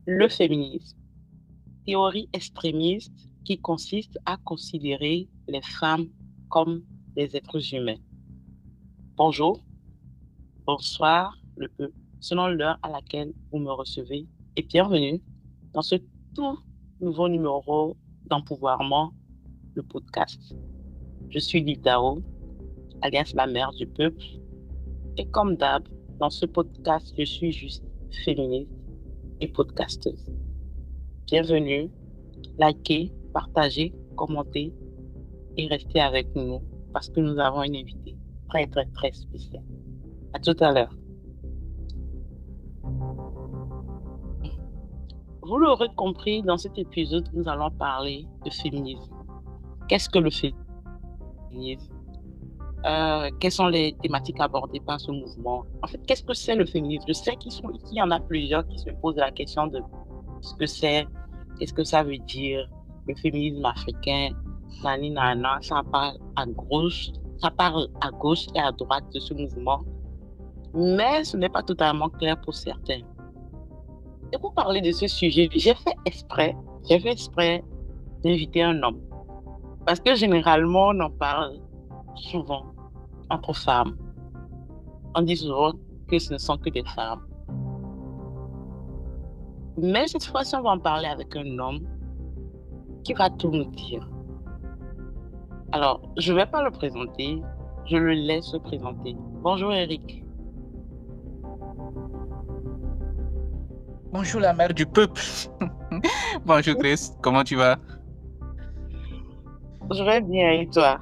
Le féminisme, théorie extrémiste qui consiste à considérer les femmes comme des êtres humains. Bonjour, bonsoir, le peu, selon l'heure à laquelle vous me recevez, et bienvenue dans ce tout nouveau numéro d'Empouvoirment, le podcast. Je suis Lidao, alias la mère du peuple, et comme d'hab, dans ce podcast, je suis juste féministe et podcasteuse. Bienvenue, likez, partagez, commentez et restez avec nous parce que nous avons une invitée très, très, très spéciale. À tout à l'heure. Vous l'aurez compris, dans cet épisode, nous allons parler de féminisme. Qu'est-ce que le féminisme? Quelles sont les thématiques abordées par ce mouvement? En fait, qu'est-ce que c'est le féminisme? Je sais qu'il y en a plusieurs qui se posent la question de ce que c'est, qu'est-ce que ça veut dire, le féminisme africain, nani nana, ça parle à gauche et à droite de ce mouvement, mais ce n'est pas totalement clair pour certains. Et pour parler de ce sujet, j'ai fait exprès d'inviter un homme, parce que généralement, on en parle souvent entre femmes. On dit souvent que ce ne sont que des femmes. Mais cette fois-ci, on va en parler avec un homme qui va tout nous dire. Alors, je ne vais pas le présenter, je le laisse se présenter. Bonjour Eric. Bonjour la mère du peuple. Bonjour Chris, comment tu vas? Je vais bien et toi?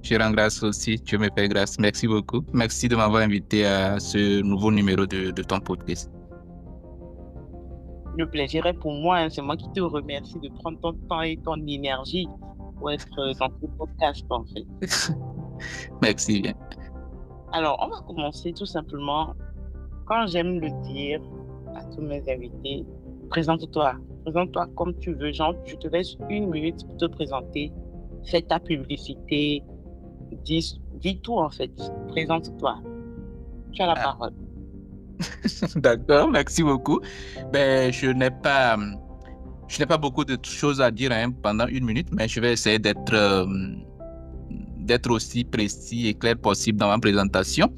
Je rends grâce aussi, Dieu me fait grâce. Merci beaucoup. Merci de m'avoir invité à ce nouveau numéro de ton podcast. Le plaisir est pour moi, hein. C'est moi qui te remercie de prendre ton temps et ton énergie pour être dans ce podcast en fait. Merci bien. Alors, on va commencer tout simplement, quand j'aime le dire à tous mes invités, présente-toi. Présente-toi comme tu veux. Genre, je te laisse 1 minute pour te présenter. Fais ta publicité. Dis tout en fait. Présente-toi. Tu as la parole. D'accord, merci beaucoup. Je n'ai pas beaucoup de choses à dire pendant 1 minute, mais je vais essayer d'être aussi précis et clair possible dans ma présentation.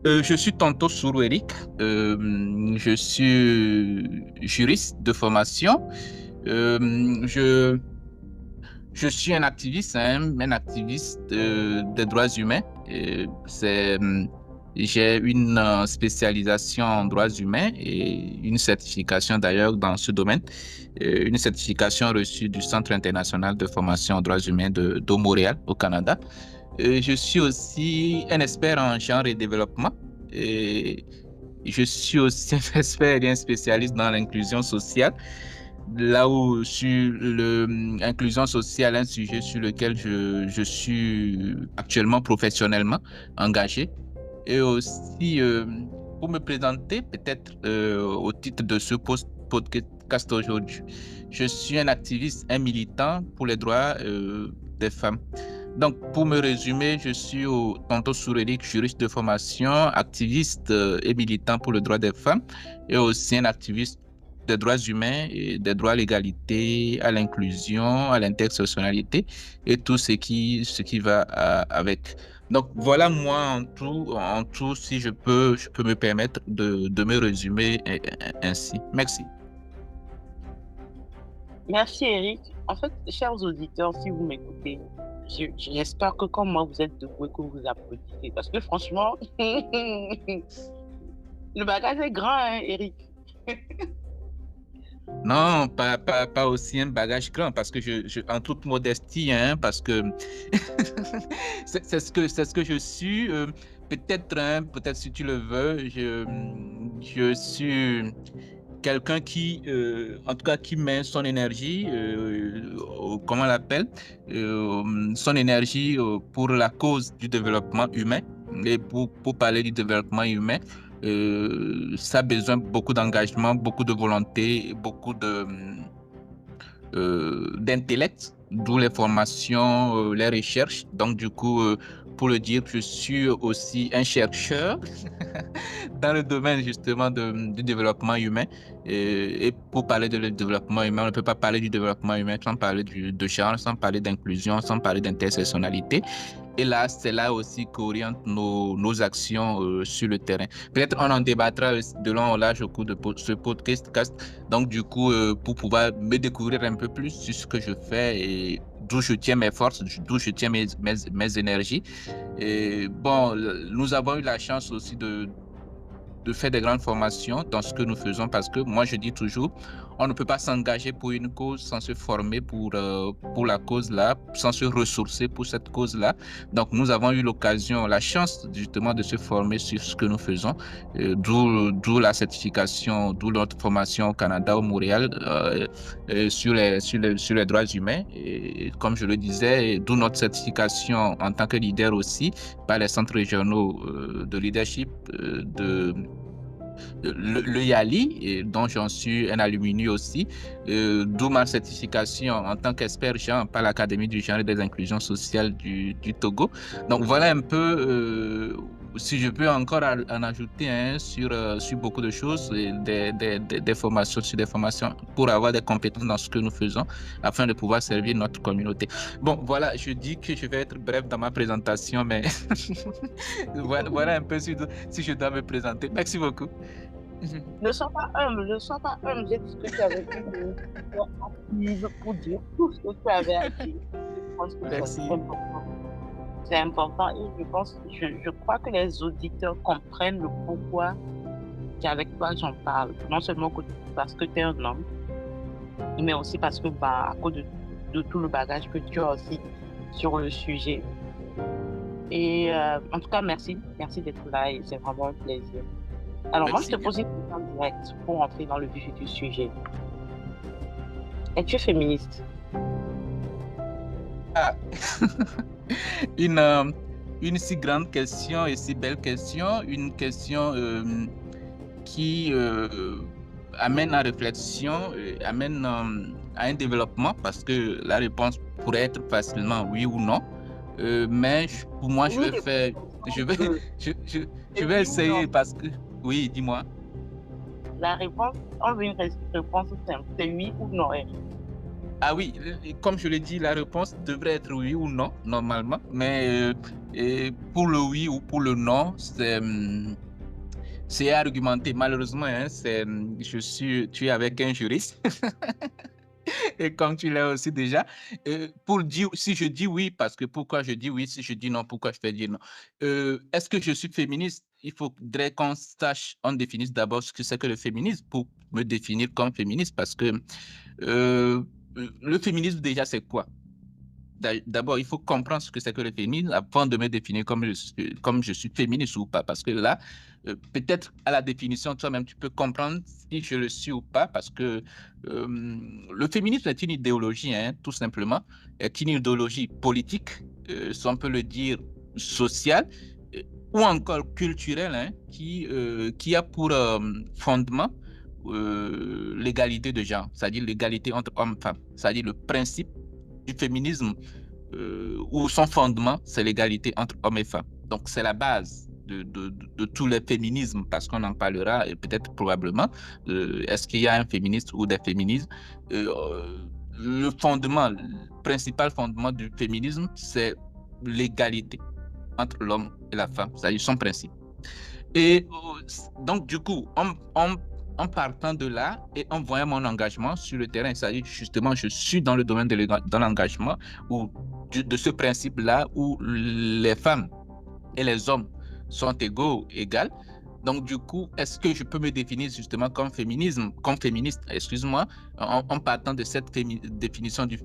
Je suis Tonto Sourou Eric. Je suis juriste de formation. Je suis un activiste, un activiste des droits humains. J'ai une spécialisation en droits humains et une certification d'ailleurs dans ce domaine. Une certification reçue du Centre international de formation en droits humains de Montréal, au Canada. Je suis aussi un expert en genre et développement. Et je suis aussi un expert et un spécialiste dans l'inclusion sociale. Là où sur l'inclusion sociale, un sujet sur lequel je suis actuellement professionnellement engagé. Et aussi, pour me présenter, peut-être au titre de ce podcast aujourd'hui, je suis un activiste, un militant pour les droits des femmes. Donc, pour me résumer, je suis Tonto Sourou Eric, juriste de formation, activiste et militant pour le droit des femmes, et aussi un activiste des droits humains et des droits à l'égalité, à l'inclusion, à l'intersectionnalité et tout ce qui va avec. Donc, voilà moi en tout, si je peux me permettre de me résumer ainsi. Merci. Merci Eric. En fait, chers auditeurs, si vous m'écoutez, j'espère que comme moi, vous êtes debout et que vous applaudissez. Parce que franchement, le bagage est grand, hein, Eric. Non, pas aussi un bagage grand, parce que en toute modestie, parce que c'est ce que je suis. Peut-être si tu le veux, je suis quelqu'un qui, en tout cas, qui met son énergie, comment on l'appelle, son énergie pour la cause du développement humain. Et pour parler du développement humain, ça a besoin beaucoup d'engagement, beaucoup de volonté, beaucoup d'intellect, d'où les formations, les recherches. Donc, du coup, pour le dire, je suis aussi un chercheur dans le domaine justement du développement humain. Et pour parler de développement humain, on ne peut pas parler du développement humain sans parler de genre, sans parler d'inclusion, sans parler d'intersectionnalité. Et là, c'est là aussi qu'orientent nos actions sur le terrain. Peut-être on en débattra de long en large au cours de ce podcast. Donc, du coup, pour pouvoir me découvrir un peu plus sur ce que je fais et d'où je tiens mes forces, d'où je tiens mes énergies. Et bon, nous avons eu la chance aussi de faire des grandes formations dans ce que nous faisons parce que moi, je dis toujours, on ne peut pas s'engager pour une cause sans se former pour la cause-là, sans se ressourcer pour cette cause-là. Donc, nous avons eu l'occasion, la chance justement de se former sur ce que nous faisons, d'où la certification, d'où notre formation au Canada, au Montréal, sur les droits humains. Et comme je le disais, d'où notre certification en tant que leader aussi par les centres régionaux de leadership le YALI, et dont j'en suis un alumni aussi, d'où ma certification en tant qu'expert genre par l'Académie du genre et des inclusions sociales du Togo. Donc voilà un peu, si je peux encore en ajouter sur beaucoup de choses, des formations sur des formations pour avoir des compétences dans ce que nous faisons afin de pouvoir servir notre communauté. Bon, voilà, je dis que je vais être bref dans ma présentation, mais voilà un peu si je dois me présenter. Merci beaucoup. Ne sois pas humble, ne sois pas humble. J'ai discuté avec une active pour dire tout ce que tu avais à dire. Je pense que Merci. c'est important. C'est important et je crois que les auditeurs comprennent le pourquoi qu'avec toi j'en parle. Non seulement parce que tu es un homme, mais aussi parce que à cause de tout le bagage que tu as aussi sur le sujet. Et en tout cas, merci d'être là et c'est vraiment un plaisir. Alors, moi, je te pose une question directe pour entrer dans le vif du sujet. Es-tu féministe? Ah. Une si grande question et si belle question, une question qui amène à réflexion, amène à un développement, parce que la réponse pourrait être facilement oui ou non. Mais pour moi, je vais essayer parce que... Oui, dis-moi. La réponse, on veut une réponse simple, c'est oui ou non. Ah oui, comme je l'ai dit, la réponse devrait être oui ou non, normalement. Mais pour le oui ou pour le non, c'est argumenté. Malheureusement, hein, tu es avec un juriste. Et comme tu l'as aussi déjà, pour dire, si je dis oui, parce que pourquoi je dis oui, si je dis non, pourquoi je vais dire non. Est-ce que je suis féministe? Il faudrait qu'on sache, on définisse d'abord ce que c'est que le féminisme pour me définir comme féministe, parce que le féminisme déjà c'est quoi? D'abord, il faut comprendre ce que c'est que le féminisme avant de me définir comme je suis féministe ou pas. Parce que là, peut-être à la définition, toi-même, tu peux comprendre si je le suis ou pas. Parce que le féminisme est une idéologie, hein, tout simplement. Est une idéologie politique, si on peut le dire, sociale, ou encore culturelle, hein, qui a pour fondement l'égalité de genre, c'est-à-dire l'égalité entre hommes et femmes, c'est-à-dire le principe du féminisme où son fondement, c'est l'égalité entre hommes et femmes. Donc, c'est la base de tous les féminismes, parce qu'on en parlera et peut-être probablement. Est-ce qu'il y a un féministe ou des féminismes? Le fondement, le principal fondement du féminisme, c'est l'égalité entre l'homme et la femme, c'est-à-dire son principe. Et donc, du coup, en partant de là et en voyant mon engagement sur le terrain, c'est-à-dire justement, je suis dans le domaine de l'engagement ou de ce principe-là où les femmes et les hommes sont égaux, égales. Donc, du coup, est-ce que je peux me définir justement comme féministe, excuse-moi, en partant de cette définition du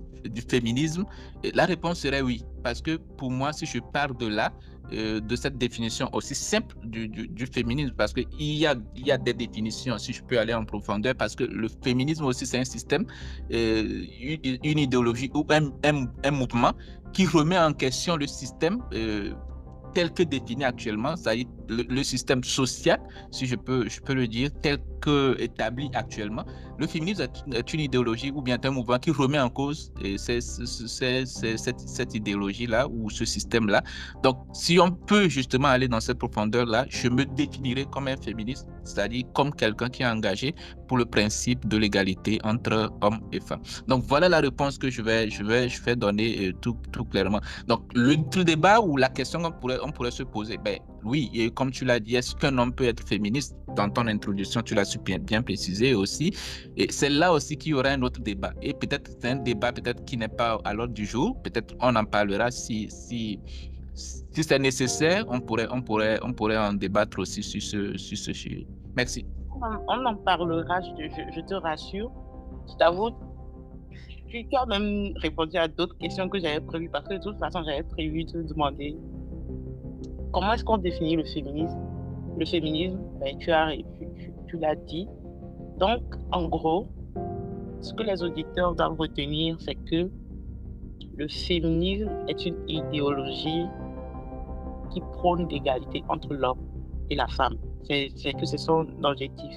féminisme? Et la réponse serait oui, parce que pour moi, si je pars de là, de cette définition aussi simple du féminisme, parce qu'il y a des définitions, si je peux aller en profondeur, parce que le féminisme aussi, c'est un système, une idéologie ou un mouvement qui remet en question le système tel que défini actuellement, c'est-à-dire le système social, si je peux le dire, tel que établi actuellement, le féminisme est une idéologie ou bien un mouvement qui remet en cause cette idéologie-là ou ce système-là. Donc, si on peut justement aller dans cette profondeur-là, je me définirais comme un féministe, c'est-à-dire comme quelqu'un qui est engagé pour le principe de l'égalité entre hommes et femmes. Donc, voilà la réponse que je vais donner tout clairement. Donc, le débat ou la question on pourrait se poser, ben oui, et comme tu l'as dit, est-ce qu'un homme peut être féministe? Dans ton introduction, tu l'as bien précisé aussi. Et c'est là aussi qu'il y aura un autre débat. Et peut-être c'est un débat peut-être qui n'est pas à l'ordre du jour. Peut-être on en parlera si c'est nécessaire, on pourrait en débattre aussi sur ce sujet. Merci. On en parlera, je te rassure. Je t'avoue, tu as même répondu à d'autres questions que j'avais prévues parce que de toute façon, j'avais prévu de te demander comment est-ce qu'on définit le féminisme. Le féminisme, ben, tu l'as dit. Donc, en gros, ce que les auditeurs doivent retenir, c'est que le féminisme est une idéologie qui prône l'égalité entre l'homme et la femme. C'est que c'est son objectif.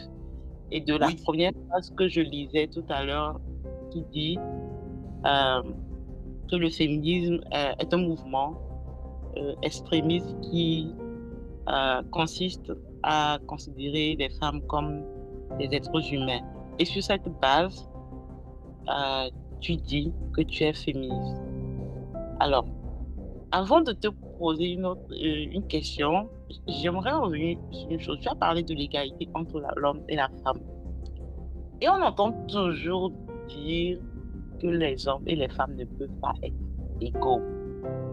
Et de la première phrase que je lisais tout à l'heure, qui dit que le féminisme est un mouvement extrémiste qui consiste à considérer les femmes comme des êtres humains. Et sur cette base, tu dis que tu es féministe. Alors, avant de te poser une question, j'aimerais revenir sur une chose. Tu as parlé de l'égalité entre l'homme et la femme. Et on entend toujours dire que les hommes et les femmes ne peuvent pas être égaux.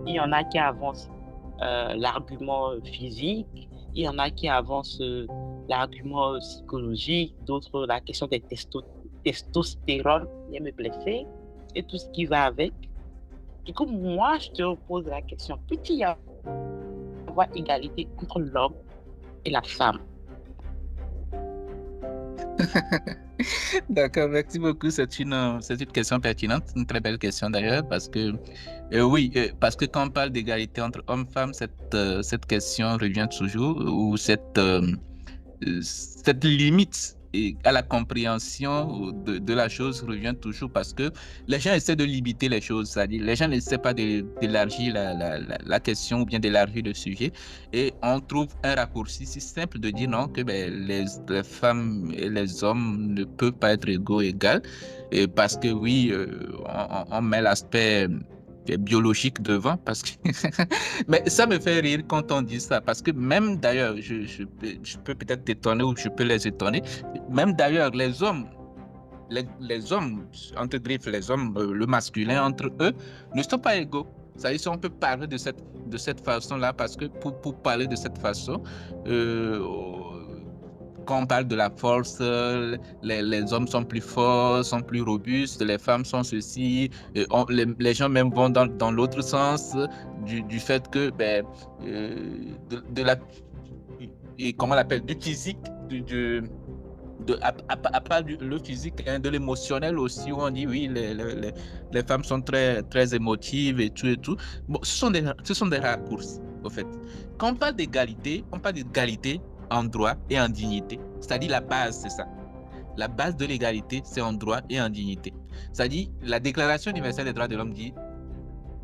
Il y en a qui avancent l'argument physique, il y en a qui avancent l'argument psychologique, d'autres la question des testostérone, vient me blesser, et tout ce qui va avec. Du coup, moi, je te pose la question, peut-il y avoir égalité entre l'homme et la femme? D'accord, merci beaucoup. C'est une question pertinente, une très belle question d'ailleurs, parce que parce que quand on parle d'égalité entre hommes-femmes, cette question revient toujours, ou cette limite à la compréhension de la chose revient toujours, parce que les gens essaient de limiter les choses, c'est-à-dire les gens n'essaient pas d'élargir la question ou bien d'élargir le sujet, et on trouve un raccourci si simple de dire non, que les femmes et les hommes ne peuvent pas être égaux, et parce que oui, on met l'aspect biologique devant, parce que mais ça me fait rire quand on dit ça, parce que même d'ailleurs, je peux peut-être t'étonner ou je peux les étonner, même d'ailleurs les hommes, entre griffes, les hommes, le masculin entre eux, ne sont pas égaux. Ça, si on peut parler de cette façon-là, parce que pour parler de cette façon, quand on parle de la force, les hommes sont plus forts, sont plus robustes, les femmes sont ceci, les gens même vont dans l'autre sens du fait que comment on l'appelle, du physique, à part le physique, hein, de l'émotionnel aussi, où on dit oui, les femmes sont très, très émotives et tout. Bon, ce sont des raccourcis, au fait. Quand on parle d'égalité, en droit et en dignité. C'est-à-dire la base, c'est ça. La base de l'égalité, c'est en droit et en dignité. C'est-à-dire la Déclaration universelle des droits de l'homme dit,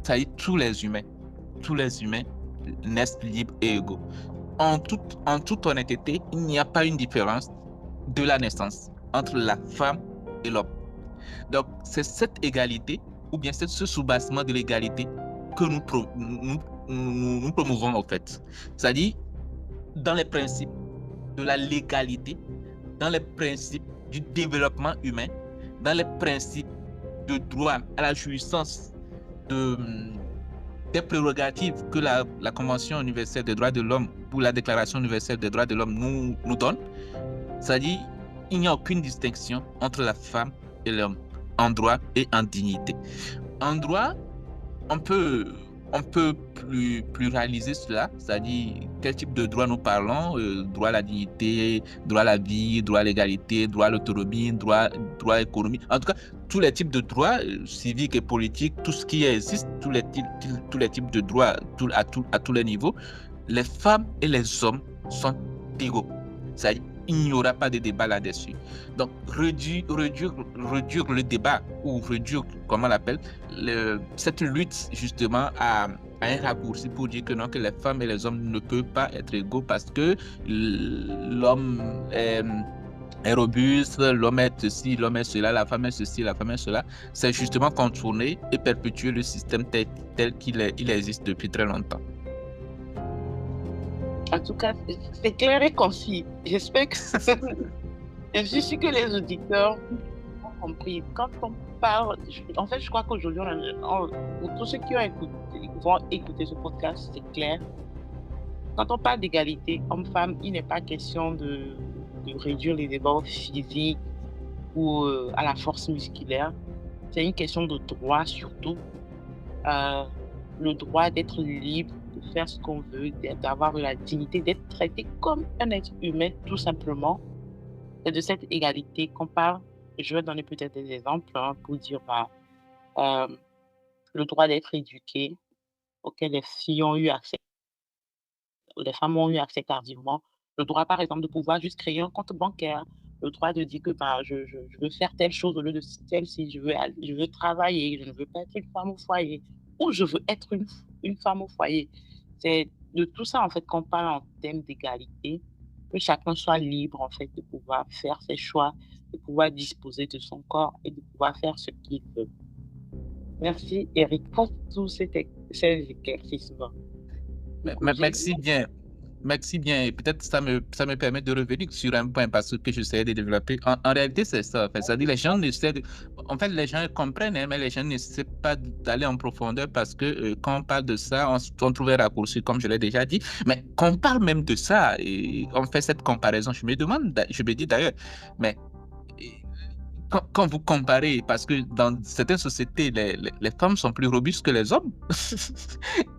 c'est-à-dire tous les humains naissent libres et égaux. En toute honnêteté, il n'y a pas une différence de la naissance entre la femme et l'homme. Donc, c'est cette égalité, ou bien ce soubassement de l'égalité que nous promouvons, en fait. C'est-à-dire, dans les principes de la légalité, dans les principes du développement humain, dans les principes de droit à la jouissance des prérogatives que la Convention universelle des droits de l'homme ou la Déclaration universelle des droits de l'homme nous donne, c'est-à-dire il n'y a aucune distinction entre la femme et l'homme en droit et en dignité. En droit, on peut on peut pluraliser cela, c'est-à-dire quel type de droit nous parlons, droit à la dignité, droit à la vie, droit à l'égalité, droit à l'autonomie, droit économique. En tout cas, tous les types de droits civiques et politiques, tout ce qui existe, tous les types de droits à tous les niveaux, les femmes et les hommes sont égaux. C'est-à-dire, il n'y aura pas de débat là-dessus. Donc, réduire le débat ou réduire, comment on l'appelle, cette lutte justement à un raccourci pour dire que non, que les femmes et les hommes ne peuvent pas être égaux parce que l'homme est robuste, l'homme est ceci, l'homme est cela, la femme est ceci, la femme est cela. C'est justement contourner et perpétuer le système tel qu'il existe depuis très longtemps. En tout cas, c'est clair et concis. J'espère que je suis sûre que les auditeurs ont compris. Quand on parle, en fait, je crois qu'aujourd'hui, pour tous ceux qui vont écouter ce podcast, c'est clair. Quand on parle d'égalité homme-femme, il n'est pas question de réduire les débats physiques ou à la force musculaire. C'est une question de droit surtout. Le droit d'être libre, de faire ce qu'on veut, d'avoir la dignité, d'être traité comme un être humain, tout simplement. C'est de cette égalité qu'on parle. Je vais donner peut-être des exemples pour dire le droit d'être éduqué, auquel les filles ont eu accès, les femmes ont eu accès tardivement. Le droit, par exemple, de pouvoir juste créer un compte bancaire. Le droit de dire que je veux faire telle chose au lieu de celle-ci. Je veux travailler, je ne veux pas être une femme au foyer. Ou je veux être une femme au foyer. C'est de tout ça, en fait, qu'on parle en termes d'égalité, que chacun soit libre, en fait, de pouvoir faire ses choix, de pouvoir disposer de son corps et de pouvoir faire ce qu'il veut. Merci, Eric, pour tous ces éclaircissements. Merci bien. Merci bien. Et peut-être ça me permet de revenir sur un point parce que j'essaie de développer. En réalité, c'est ça. En fait. C'est-à-dire les gens en fait, les gens comprennent, mais les gens n'essaient pas d'aller en profondeur parce que quand on parle de ça, on trouve un raccourci, comme je l'ai déjà dit. Mais quand on parle même de ça et on fait cette comparaison, je me dis d'ailleurs, mais quand vous comparez, parce que dans certaines sociétés, les femmes sont plus robustes que les hommes.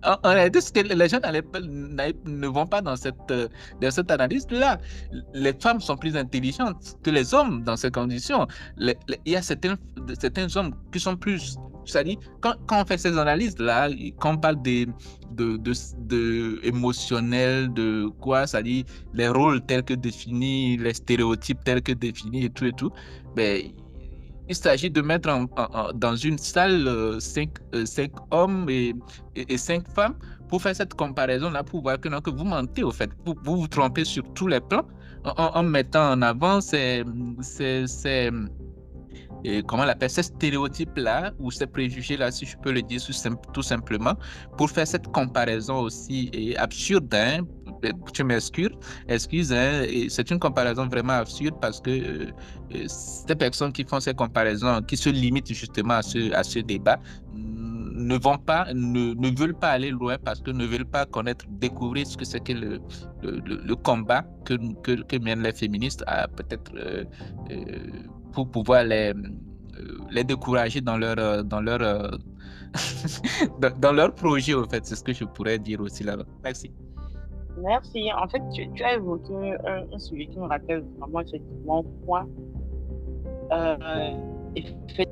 En réalité, ce que les gens ne vont pas dans cette analyse-là. Les femmes sont plus intelligentes que les hommes dans ces conditions. Il y a certains hommes qui sont plus... C'est-à-dire, quand on fait ces analyses-là, quand on parle de émotionnel, de quoi, c'est-à-dire les rôles tels que définis, les stéréotypes tels que définis et tout, ben, il s'agit de mettre dans une salle 5 hommes et 5 femmes pour faire cette comparaison-là, pour voir que vous mentez, au fait. Vous vous trompez sur tous les plans en mettant en avant comment on l'appelle, ces stéréotypes-là ou ces préjugés-là, si je peux le dire tout simplement, pour faire cette comparaison aussi absurde, hein, tu m'excuses, hein, c'est une comparaison vraiment absurde parce que ces personnes qui font ces comparaisons, qui se limitent justement à ce débat, ne veulent pas aller loin parce que ne veulent pas découvrir ce que c'est que le combat que mènent les féministes à peut-être pour pouvoir les décourager dans leur dans leur projet, au fait. C'est ce que je pourrais dire aussi là-bas. Merci. Merci. En fait, tu as évoqué un sujet qui me rappelle vraiment effectivement quoi.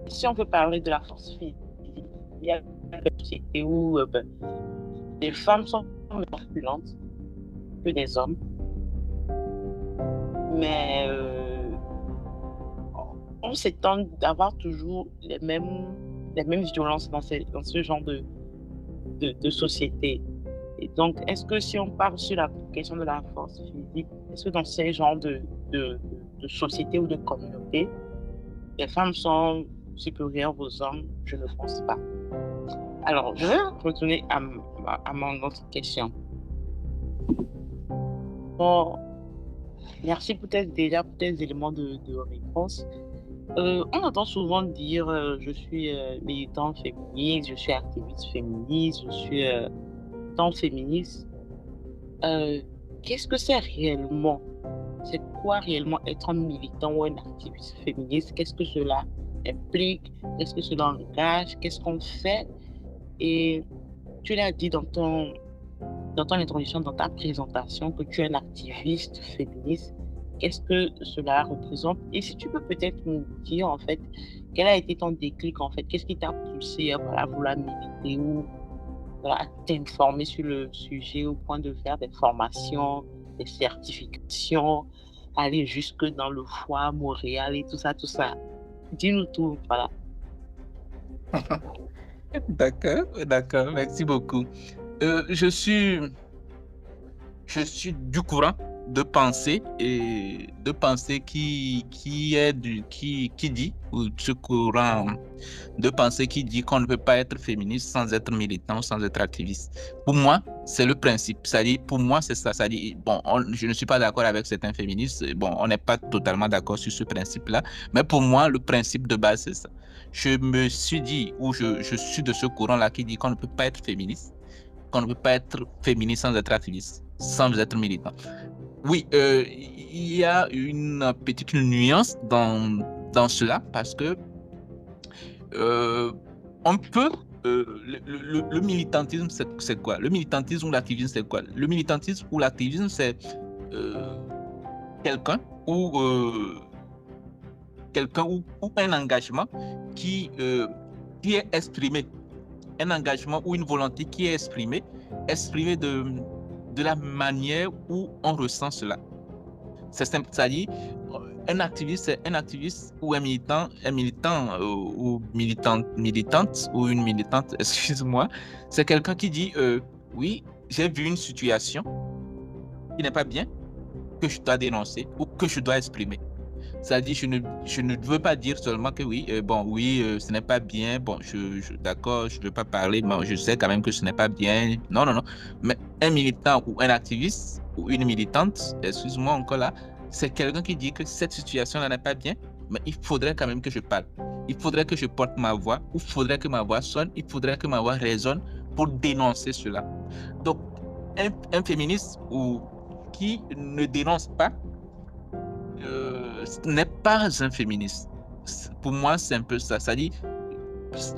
Si on peut parler de la force physique, il y a une société où les femmes sont plus corpulentes que les hommes. Mais on s'étonne d'avoir toujours les mêmes violences dans ce genre de société. Et donc, est-ce que si on parle sur la question de la force physique, est-ce que dans ces genres de société ou de communauté, les femmes sont supérieures aux hommes? Je ne pense pas. Alors, je vais retourner à mon autre question. Bon, merci peut-être déjà pour tes éléments de réponse. On entend souvent dire je suis militante féministe, je suis activiste féministe, je suis tant féministe. Qu'est-ce que c'est réellement? C'est quoi réellement être un militant ou un activiste féministe? Qu'est-ce que cela implique? Qu'est-ce que cela engage? Qu'est-ce qu'on fait? Et tu l'as dit dans ton introduction, dans ta présentation, que tu es un activiste féministe. Qu'est-ce que cela représente? Et si tu peux peut-être nous dire, en fait, quel a été ton déclic, en fait? Qu'est-ce qui t'a poussé à vouloir militer ou à t'informer sur le sujet au point de faire des formations, des certifications, aller jusque dans le foie, Montréal et tout ça, tout ça. Dis-nous tout, voilà. D'accord, merci beaucoup. Je suis du courant de penser qui dit, ou ce courant de pensée qui dit qu'on ne peut pas être féministe sans être militant, sans être activiste. Pour moi, c'est le principe. Pour moi, c'est ça. Ça dit, bon, je ne suis pas d'accord avec certains féministes. Bon, on n'est pas totalement d'accord sur ce principe-là. Mais pour moi, le principe de base, c'est ça. Je me suis dit, ou je suis de ce courant-là qui dit qu'on ne peut pas être féministe, qu'on ne peut pas être féministe sans être activiste, sans être militant. Oui, il y a une petite nuance dans cela parce que on peut. Le militantisme, c'est quoi? Le militantisme ou l'activisme, c'est quoi? Le militantisme ou l'activisme, c'est quelqu'un ou un engagement qui est exprimé. Un engagement ou une volonté qui est exprimée de la manière où on ressent cela. C'est simple, c'est-à-dire, un activiste, c'est un activiste ou un militant ou militante ou une militante, excuse-moi, c'est quelqu'un qui dit oui, j'ai vu une situation qui n'est pas bien, que je dois dénoncer ou que je dois exprimer. C'est-à-dire, je ne veux pas dire seulement que oui, ce n'est pas bien, bon, d'accord, je ne veux pas parler, mais je sais quand même que ce n'est pas bien. Non, non, non. Mais un militant ou un activiste ou une militante, excuse-moi encore là, c'est quelqu'un qui dit que cette situation-là n'est pas bien, mais il faudrait quand même que je parle. Il faudrait que je porte ma voix, il faudrait que ma voix sonne, il faudrait que ma voix résonne pour dénoncer cela. Donc, un féministe qui ne dénonce pas, n'est pas un féministe. Pour moi, c'est un peu ça. Ça dit,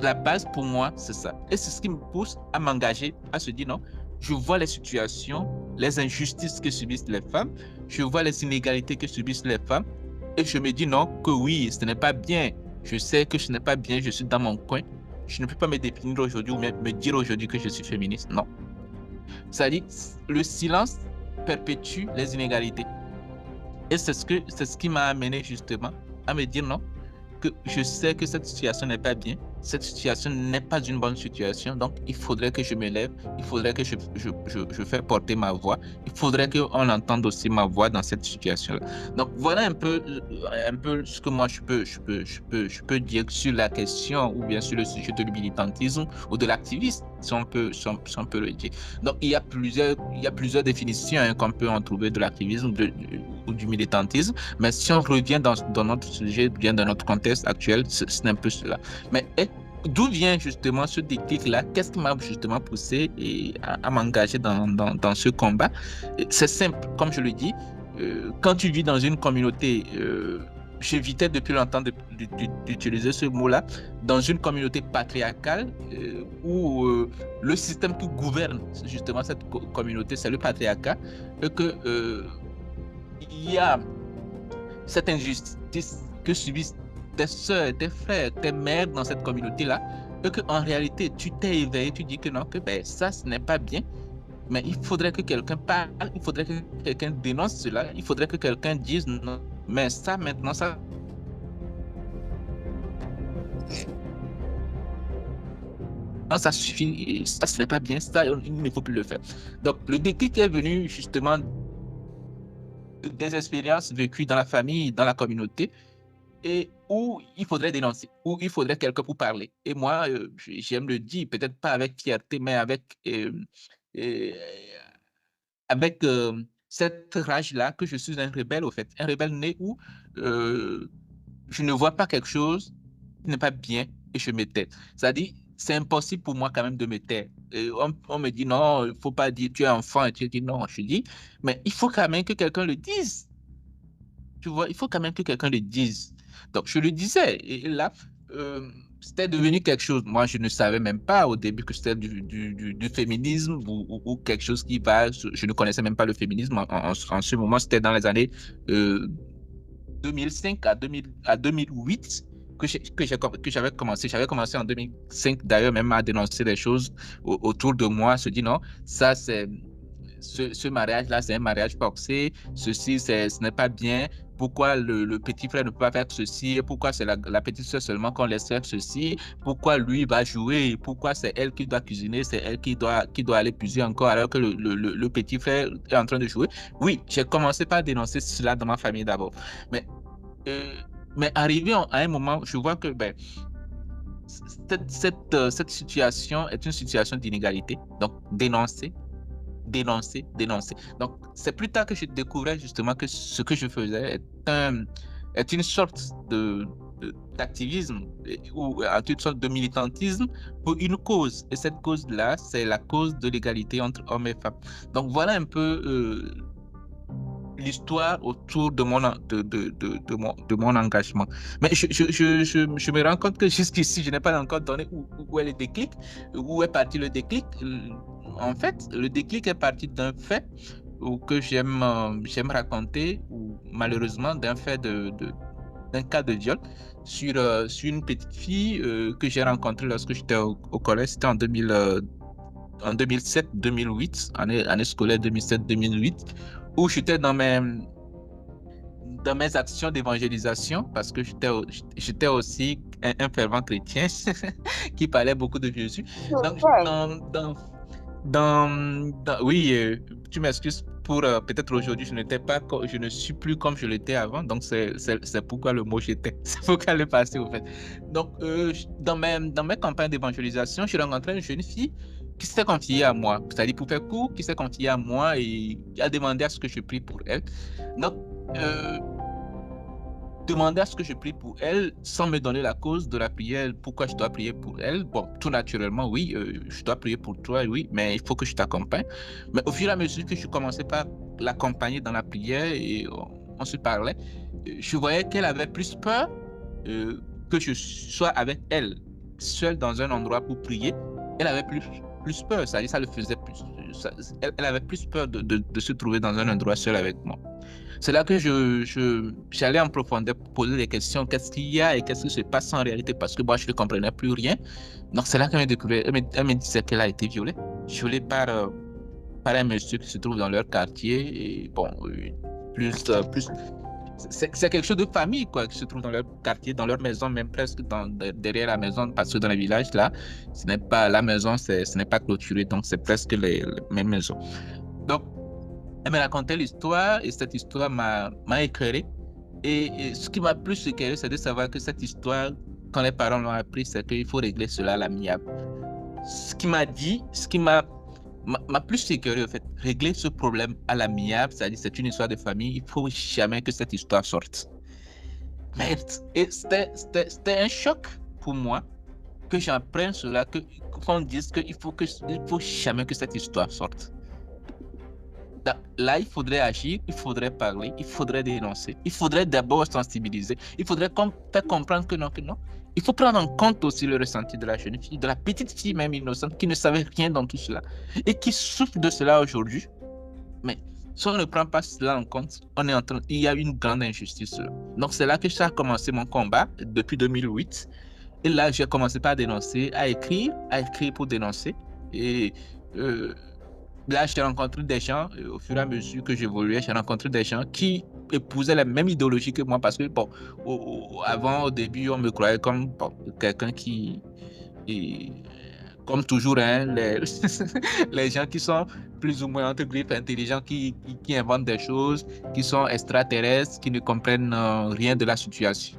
la base pour moi, c'est ça. Et c'est ce qui me pousse à m'engager, à se dire non, je vois les situations, les injustices que subissent les femmes, je vois les inégalités que subissent les femmes, et je me dis non, que oui, ce n'est pas bien. Je sais que ce n'est pas bien, je suis dans mon coin. Je ne peux pas me définir aujourd'hui ou même me dire aujourd'hui que je suis féministe. Non. Ça dit, le silence perpétue les inégalités. Et c'est ce qui m'a amené justement à me dire non, que je sais que cette situation n'est pas bien, cette situation n'est pas une bonne situation, donc il faudrait que je me lève, il faudrait que je fasse porter ma voix, il faudrait qu'on entende aussi ma voix dans cette situation-là. Donc voilà un peu ce que moi je peux dire sur la question ou bien sur le sujet de militantisme ou de l'activisme, si on peut le dire. Donc il y a plusieurs définitions qu'on peut en trouver de l'activisme ou du militantisme, mais si on revient dans notre sujet, bien dans notre contexte actuel, c'est un peu cela. Mais d'où vient justement ce déclic-là? Qu'est-ce qui m'a justement poussé à m'engager dans ce combat? C'est simple, comme je le dis, quand tu vis dans une communauté, j'évitais depuis longtemps d'utiliser ce mot-là, dans une communauté patriarcale où le système qui gouverne justement cette communauté, c'est le patriarcat, et que il y a cette injustice que subissent tes soeurs, tes frères, tes mères dans cette communauté-là, et qu'en réalité, tu t'es éveillé, tu dis que non, que ça, ce n'est pas bien, mais il faudrait que quelqu'un parle, il faudrait que quelqu'un dénonce cela, il faudrait que quelqu'un dise non, mais ça, maintenant, ça suffit, ça, ce n'est pas bien, ça, il ne faut plus le faire. Donc, le déclic est venu justement des expériences vécues dans la famille, dans la communauté, et où il faudrait dénoncer, où il faudrait quelqu'un pour parler. Et moi, j'aime le dire, peut-être pas avec fierté, mais avec cette rage-là que je suis un rebelle, au fait. Un rebelle né où je ne vois pas quelque chose qui n'est pas bien et je me tais. C'est-à-dire, c'est impossible pour moi quand même de me taire. On me dit non, il ne faut pas dire tu es enfant, et tu dis non, je dis, mais il faut quand même que quelqu'un le dise. Tu vois, il faut quand même que quelqu'un le dise. Donc, je le disais. Et là, c'était devenu quelque chose. Moi, je ne savais même pas au début que c'était du féminisme ou quelque chose qui va. Je ne connaissais même pas le féminisme en ce moment. C'était dans les années 2005 à 2008 que j'avais commencé. J'avais commencé en 2005 d'ailleurs même à dénoncer des choses autour de moi. Se dit non, ça c'est ce mariage-là, c'est un mariage forcé. Ceci, ce n'est pas bien. Pourquoi le petit frère ne peut pas faire ceci? Pourquoi c'est la petite soeur seulement qu'on laisse faire ceci? Pourquoi lui va jouer? Pourquoi c'est elle qui doit cuisiner? C'est elle qui doit aller puiser encore alors que le petit frère est en train de jouer? Oui, j'ai commencé par dénoncer cela dans ma famille d'abord. Mais, euh, mais arrivé à un moment, je vois que ben, cette situation est une situation d'inégalité. Donc, dénoncer. Donc, c'est plus tard que je découvrais justement que ce que je faisais est une sorte d'activisme ou en toute sorte de militantisme pour une cause. Et cette cause-là, c'est la cause de l'égalité entre hommes et femmes. Donc, voilà un peu l'histoire autour de mon engagement. Mais je me rends compte que jusqu'ici, je n'ai pas encore donné où est le déclic, où est parti le déclic. En fait, le déclic est parti d'un fait que j'aime raconter, ou malheureusement d'un fait d'un cas de viol sur une petite fille que j'ai rencontrée lorsque j'étais au collège. C'était en 2007-2008, année scolaire 2007-2008, où j'étais dans mes actions d'évangélisation, parce que j'étais aussi un fervent chrétien qui parlait beaucoup de Jésus. Donc, oui, tu m'excuses pour peut-être aujourd'hui, je ne suis plus comme je l'étais avant, donc c'est pourquoi le mot j'étais, c'est pourquoi le passé au fait. Donc, dans mes campagnes d'évangélisation, je rencontrais une jeune fille qui s'est confiée à moi, c'est-à-dire pour faire court, qui s'est confiée à moi et qui a demandé à ce que je prie pour elle. Donc, demander à ce que je prie pour elle sans me donner la cause de la prière, pourquoi je dois prier pour elle. Bon, tout naturellement, oui, je dois prier pour toi, oui, mais il faut que je t'accompagne. Mais au fur et à mesure que je commençais par l'accompagner dans la prière et on se parlait, je voyais qu'elle avait plus peur que je sois avec elle, seule dans un endroit pour prier. Elle avait plus peur, c'est-à-dire ça le faisait plus. Elle avait plus peur de se trouver dans un endroit seul avec moi. C'est là que j'allais en profondeur poser des questions. Qu'est-ce qu'il y a et qu'est-ce qui se passe en réalité? Parce que moi, je ne comprenais plus rien. Donc, c'est là qu'elle m'a découvert. Elle me disait qu'elle a été violée par un monsieur qui se trouve dans leur quartier. Et bon, c'est quelque chose de famille, quoi, qui se trouve dans leur quartier, dans leur maison, même presque derrière la maison. Parce que dans les villages, là, ce n'est pas la maison, ce n'est pas clôturé. Donc, c'est presque les mêmes maisons. Donc, elle me racontait l'histoire et cette histoire m'a éclairé. Et ce qui m'a plus éclairé, c'est de savoir que cette histoire, quand les parents l'ont appris, c'est qu'il faut régler cela à l'amiable. Ce qui m'a plus éclairé, en fait, régler ce problème à l'amiable, c'est-à-dire c'est une histoire de famille, il ne faut jamais que cette histoire sorte. Merde. Et c'était un choc pour moi que j'apprenne cela, qu'on dise qu'il faut jamais que cette histoire sorte. Là, il faudrait agir, il faudrait parler, il faudrait dénoncer, il faudrait d'abord sensibiliser, il faudrait faire comprendre que non. Il faut prendre en compte aussi le ressenti de la jeune fille, de la petite fille même innocente qui ne savait rien dans tout cela et qui souffre de cela aujourd'hui. Mais si on ne prend pas cela en compte, il y a une grande injustice là. Donc c'est là que ça a commencé mon combat depuis 2008. Et là, j'ai commencé par dénoncer, à écrire pour dénoncer. Et là, j'ai rencontré des gens, au fur et à mesure que j'évoluais, j'ai rencontré des gens qui épousaient la même idéologie que moi parce que, bon, avant, au début, on me croyait comme quelqu'un qui, comme toujours, hein, les gens qui sont plus ou moins, entre griffes, intelligents, qui inventent des choses, qui sont extraterrestres, qui ne comprennent rien de la situation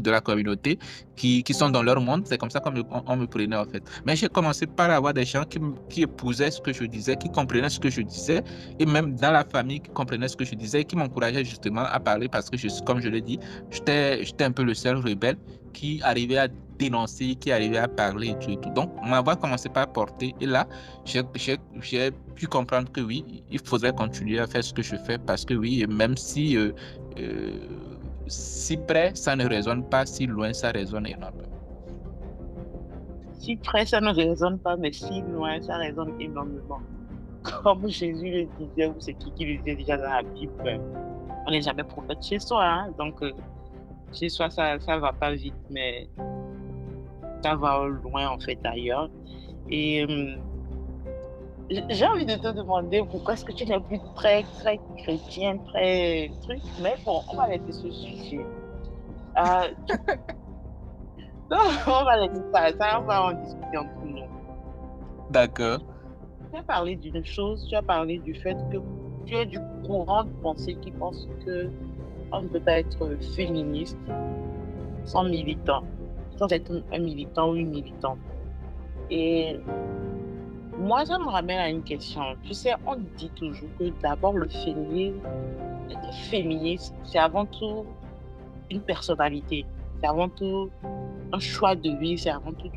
de la communauté, qui sont dans leur monde. C'est comme ça qu'on me prenait en fait. Mais j'ai commencé par avoir des gens qui épousaient ce que je disais, qui comprenaient ce que je disais, et même dans la famille qui comprenaient ce que je disais et qui m'encourageaient justement à parler parce que, comme je l'ai dit, j'étais un peu le seul rebelle qui arrivait à dénoncer, qui arrivait à parler et tout. Donc, ma voix commençait par porter. Et là, j'ai pu comprendre que oui, il faudrait continuer à faire ce que je fais parce que oui, même si près, ça ne résonne pas, si loin, ça résonne énormément. si près ça ne résonne pas, mais si loin ça résonne énormément. Comme Jésus le disait, ou c'est qui le disait déjà dans la Bible, on n'est jamais prophète chez soi, hein, donc chez soi ça va pas vite, mais ça va loin en fait ailleurs. Et j'ai envie de te demander pourquoi est-ce que tu n'es plus très chrétien, très truc, mais bon, on va laisser ce sujet. Non, on va laisser ça, on va en discuter entre nous. D'accord. Tu as parlé d'une chose, tu as parlé du fait que tu es du courant de pensée qui pense que on ne peut pas être féministe sans militant, sans être un militant ou une militante. Et moi, ça me ramène à une question. Tu sais, on dit toujours que d'abord le féminisme, être féministe, c'est avant tout une personnalité, c'est avant tout un choix de vie, c'est avant tout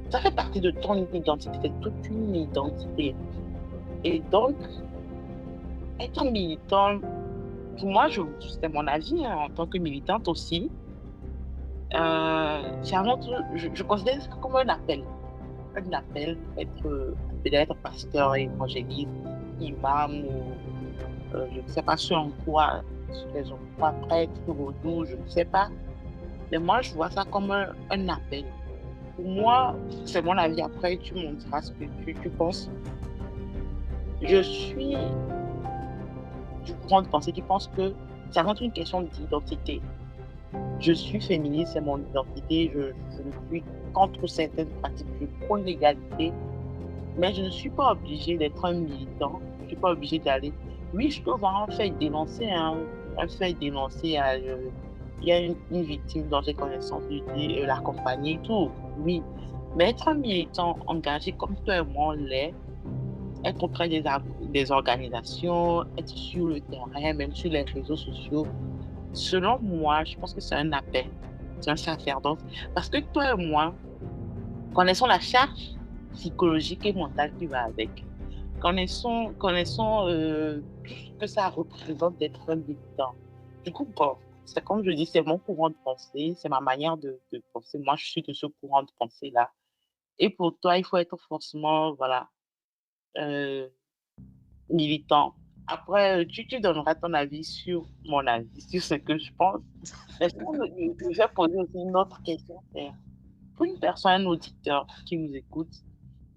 ça fait partie de ton identité, c'est toute une identité. Et donc, être militant, pour moi, c'est mon avis hein, en tant que militante aussi, c'est avant tout, je considère ça comme un appel. Un appel, être pasteur, évangéliste, imam, ou je ne sais pas sur les emplois prêtres, vaudou, je ne sais pas. Mais moi, je vois ça comme un appel. Pour moi, c'est mon avis. Après, tu me diras ce que tu penses. Je suis du courant de pensée qui pense que c'est avant tout une question d'identité. Je suis féministe, c'est mon identité. Je ne suis contre certaines pratiques. Je prône l'égalité. Mais je ne suis pas obligée d'être un militant. Je ne suis pas obligée d'aller. Oui, je peux voir un fait dénoncer. Un fait dénoncer. Il y a une victime dont j'ai connaissance, l'accompagner et tout. Oui. Mais être un militant engagé comme toi et moi on l'est, être auprès des organisations, être sur le terrain, même sur les réseaux sociaux, selon moi, je pense que c'est un appel, c'est un sacerdoce. Parce que toi et moi, connaissons la charge psychologique et mentale qui va avec. Connaissons tout ce que ça représente d'être un militant. Du coup, bon, c'est comme je dis, c'est mon courant de pensée, c'est ma manière de penser. Moi, je suis de ce courant de pensée-là. Et pour toi, il faut être forcément, voilà, euh, militant. Après, tu donneras ton avis sur mon avis, sur ce que je pense. Mais je vais poser aussi une autre question. C'est pour une personne, un auditeur qui nous écoute,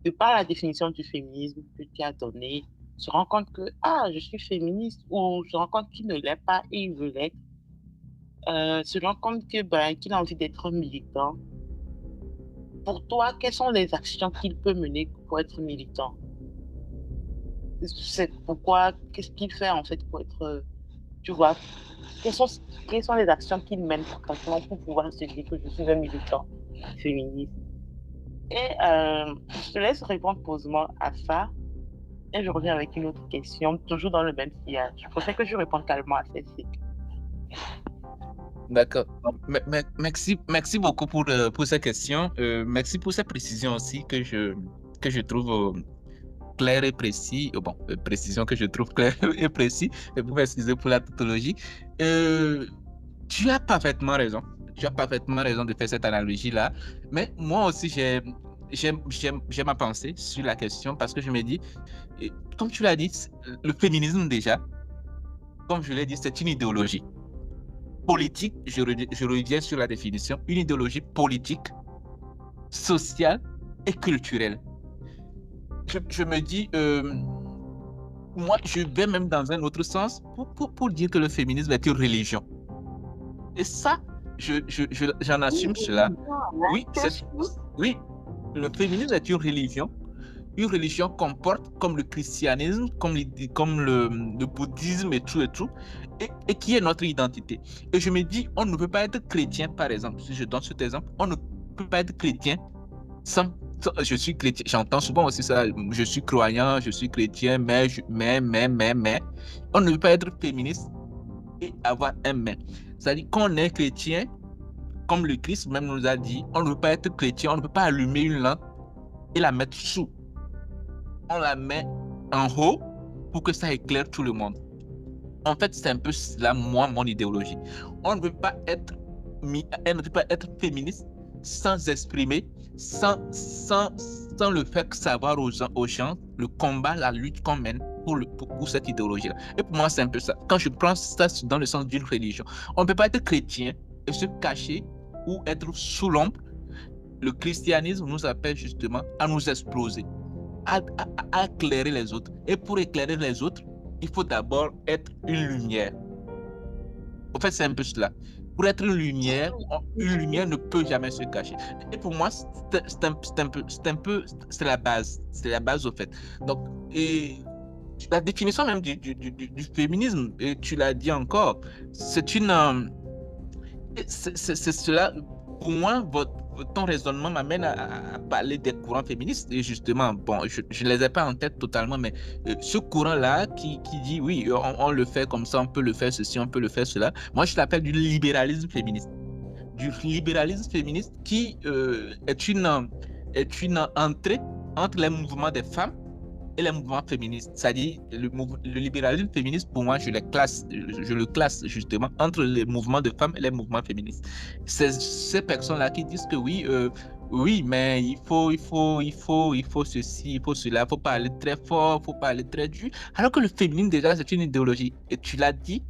de par la définition du féminisme que tu as donnée, se rend compte que, je suis féministe, ou se rend compte qu'il ne l'est pas et il veut l'être, se rend compte que, qu'il a envie d'être militant. Pour toi, quelles sont les actions qu'il peut mener pour être militant? C'est pourquoi, qu'est-ce qu'il fait en fait pour être, tu vois, quelles sont, quelles sont les actions qu'il mène concrètement pour pouvoir se dire que je suis un militant féministe? Et je te laisse répondre posément à ça. Et je reviens avec une autre question, toujours dans le même sillage. Je préfère que je réponde calmement à celle-ci. D'accord. Merci beaucoup pour cette question. Merci pour cette précision aussi que je trouve claire et précis. Bon, précision que je trouve claire et précis. Et vous m'excuser pour la tautologie. Tu as parfaitement raison. Tu as parfaitement raison de faire cette analogie-là. Mais moi aussi, j'ai ma pensée sur la question parce que je me dis, comme tu l'as dit, le féminisme déjà, comme je l'ai dit, c'est une idéologie politique. Je reviens sur la définition. Une idéologie politique, sociale et culturelle. Je me dis, moi, je vais même dans un autre sens pour dire que le féminisme est une religion. Et ça, j'en assume cela. Oui, oui, le féminisme est une religion. Une religion comporte comme le christianisme, comme le bouddhisme et tout, et qui est notre identité. Et je me dis, on ne peut pas être chrétien, par exemple, si je donne cet exemple, on ne peut pas être chrétien sans je suis chrétien, j'entends souvent aussi ça, je suis croyant, je suis chrétien, mais, on ne peut pas être féministe et avoir un mais. C'est-à-dire qu'on est chrétien, comme le Christ même nous a dit, on ne peut pas être chrétien, on ne peut pas allumer une lampe et la mettre sous. On la met en haut pour que ça éclaire tout le monde. En fait, c'est un peu là, moi, mon idéologie. On ne peut pas être féministe sans exprimer, sans le faire savoir aux gens le combat, la lutte qu'on mène pour cette idéologie-là. Et pour moi, c'est un peu ça. Quand je prends ça dans le sens d'une religion, on ne peut pas être chrétien et se cacher ou être sous l'ombre. Le christianisme nous appelle justement à nous exploser, à éclairer les autres. Et pour éclairer les autres, il faut d'abord être une lumière. En fait, c'est un peu cela. Pour être une lumière ne peut jamais se cacher. Et pour moi, c'est la base. C'est la base, au fait. Donc, et la définition même du féminisme, et tu l'as dit encore, c'est cela. Pour moi, ton raisonnement m'amène à parler des courants féministes. Et justement, bon, je ne les ai pas en tête totalement, mais ce courant-là qui dit, oui, on le fait comme ça, on peut le faire ceci, on peut le faire cela. Moi, je l'appelle du libéralisme féministe. Du libéralisme féministe qui est une entrée entre les mouvements des femmes et les mouvements féministes. C'est-à-dire, le libéralisme féministe, pour moi, je le classe justement entre les mouvements de femmes et les mouvements féministes. C'est ces personnes-là qui disent que oui, oui, mais il faut ceci, il faut cela, il ne faut pas aller très fort, il ne faut pas aller très dur. Alors que le féminisme, déjà, c'est une idéologie. Et tu l'as dit,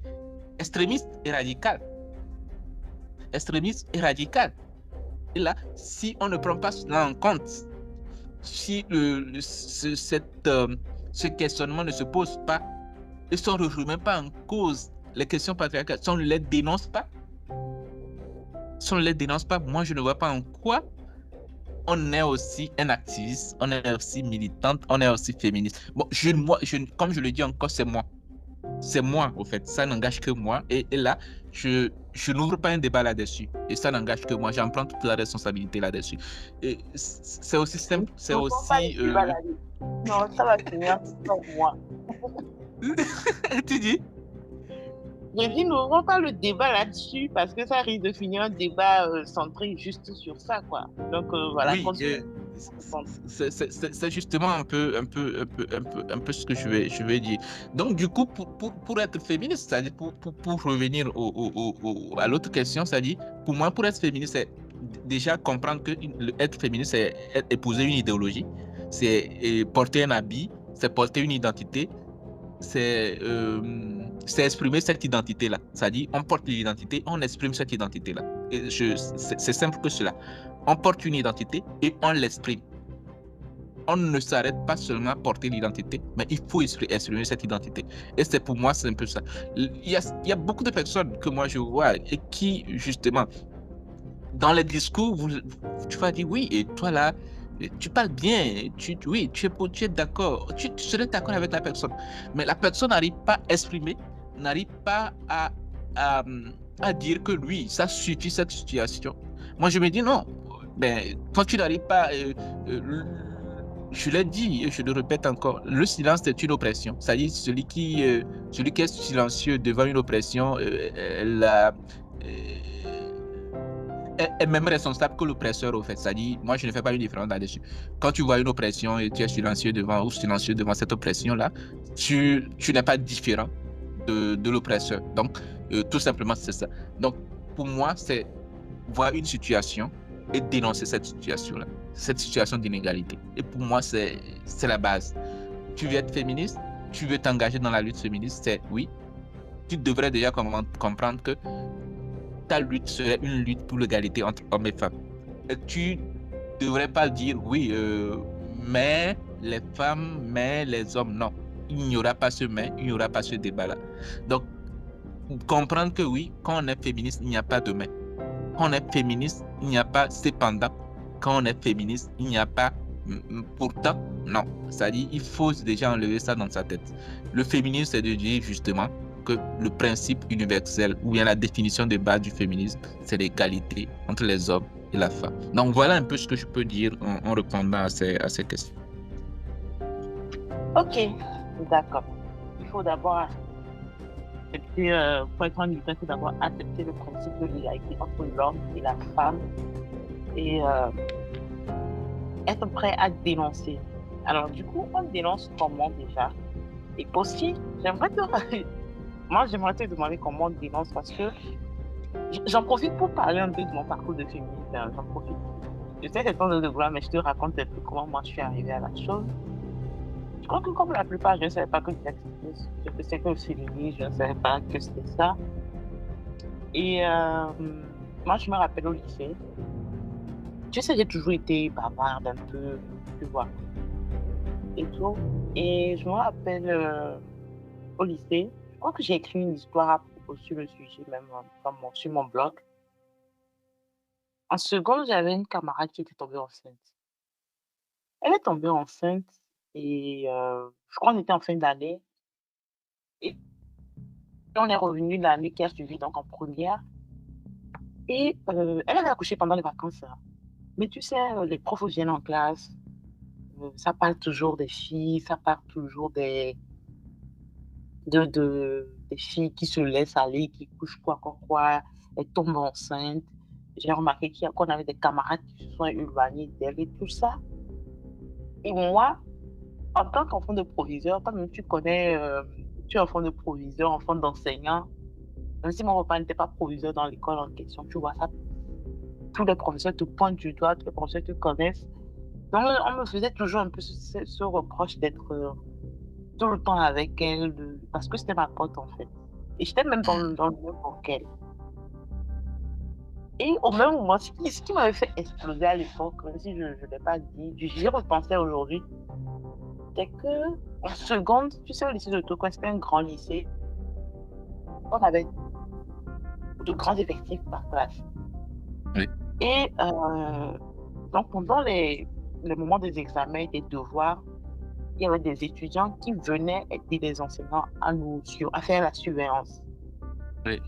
extrémiste et radical. Extrémiste et radical. Et là, si on ne prend pas cela en compte, si ce questionnement ne se pose pas et si on ne remet pas en cause les questions patriarcales, si on ne les dénonce pas, moi je ne vois pas en quoi on est aussi un activiste, on est aussi militante, on est aussi féministe. Bon, comme je le dis encore, c'est moi. C'est moi, au fait. Ça n'engage que moi. Et là, je n'ouvre pas un débat là-dessus. Et ça n'engage que moi. J'en prends toute la responsabilité là-dessus. Et c'est aussi simple. C'est aussi. Non, ça va finir sur moi. Tu dis? Je dis, n'ouvrons pas le débat là-dessus parce que ça risque de finir un débat centré juste sur ça, quoi. Donc voilà. Oui, c'est justement un peu ce que je vais dire. Donc du coup, pour être féministe, c'est-à-dire pour revenir à l'autre question, c'est-à-dire pour moi, pour être féministe, c'est déjà comprendre que être féministe, c'est épouser une idéologie, c'est porter un habit, c'est porter une identité, c'est exprimer cette identité-là. C'est-à-dire, on porte l'identité, on exprime cette identité-là. Et c'est simple que cela. On porte une identité et on l'exprime. On ne s'arrête pas seulement à porter l'identité, mais il faut exprimer cette identité. Et c'est pour moi, c'est un peu ça. Il y a beaucoup de personnes que moi je vois et qui, justement, dans les discours, tu vas dire oui, et toi là, tu parles bien, oui, tu es d'accord, tu serais d'accord avec la personne. Mais la personne n'arrive pas à exprimer, n'arrive pas à dire que lui, ça suffit cette situation. Moi, je me dis non, ben, quand tu n'arrives pas, je l'ai dit et je le répète encore, le silence est une oppression. C'est-à-dire celui qui est silencieux devant une oppression, est même responsable que l'oppresseur, au fait. C'est-à-dire, moi, je ne fais pas une différence là-dessus. Quand tu vois une oppression et tu es silencieux devant cette oppression-là, tu n'es pas différent de l'oppresseur. Donc, tout simplement, c'est ça. Donc, pour moi, c'est voir une situation et dénoncer cette situation-là, cette situation d'inégalité. Et pour moi, c'est la base. Tu veux être féministe, tu veux t'engager dans la lutte féministe, c'est oui. Tu devrais déjà comprendre que ta lutte serait une lutte pour l'égalité entre hommes et femmes. Et tu ne devrais pas dire oui, mais les femmes, mais les hommes, non. Il n'y aura pas ce mais, il n'y aura pas ce débat-là. Donc, comprendre que oui, quand on est féministe, il n'y a pas de mais. Quand on est féministe, il n'y a pas cependant. Quand on est féministe, il n'y a pas pourtant. Non. C'est-à-dire, il faut déjà enlever ça dans sa tête. Le féminisme, c'est de dire justement que le principe universel ou bien la définition de base du féminisme, c'est l'égalité entre les hommes et la femme. Donc voilà un peu ce que je peux dire en répondant à ces questions. Ok, d'accord. Il faut d'abord accepter, pour être en unité, il faut d'abord accepter le principe de l'égalité entre l'homme et la femme et être prêt à dénoncer. Alors du coup, on dénonce comment déjà? Et aussi, j'aimerais te demander comment on dénonce parce que J'en profite pour parler un peu de mon parcours de féministe. J'en profite. Je sais que c'est ton devoir, mais je te raconte un peu comment moi je suis arrivée à la chose. Je crois que comme la plupart, je ne savais pas que je pensais que le féminisme, je ne savais pas que c'était ça. Et moi, je me rappelle au lycée. Tu sais, j'ai toujours été bavarde un peu, tu vois, et tout. Et je me rappelle au lycée, je crois que j'ai écrit une histoire à propos sur le sujet, même sur mon blog. En seconde, j'avais une camarade qui était tombée enceinte. Elle est tombée enceinte et je crois qu'on était en fin d'année. Et on est revenu l'année qui a suivi, donc en première. Et elle avait accouché pendant les vacances, hein. Mais tu sais, les profs viennent en classe, ça parle toujours des filles, ça parle toujours des filles qui se laissent aller, qui couchent quoi, elles tombent enceintes. J'ai remarqué qu'on avait des camarades qui se sont éloignés d'elle et tout ça. Et moi, en tant qu'enfant de proviseur, toi-même tu connais, tu es enfant de proviseur, enfant d'enseignant. Même si mon papa n'était pas proviseur dans l'école en question, tu vois ça, tous les professeurs te pointent du doigt, tous les professeurs te connaissent. Donc, on me faisait toujours un peu ce reproche d'être tout le temps avec elle, parce que c'était ma pote en fait. Et j'étais même dans le même pour qu'elle. Et au même moment, ce qui m'avait fait exploser à l'époque, même si je ne l'ai pas dit, j'y repensais aujourd'hui, c'est que en seconde, tu sais, au lycée de Toko, c'était un grand lycée. On avait de grands effectifs par classe. Oui. Et donc, pendant les moments des examens et des devoirs, il y avait des étudiants qui venaient aider les enseignants à faire la surveillance. Oui.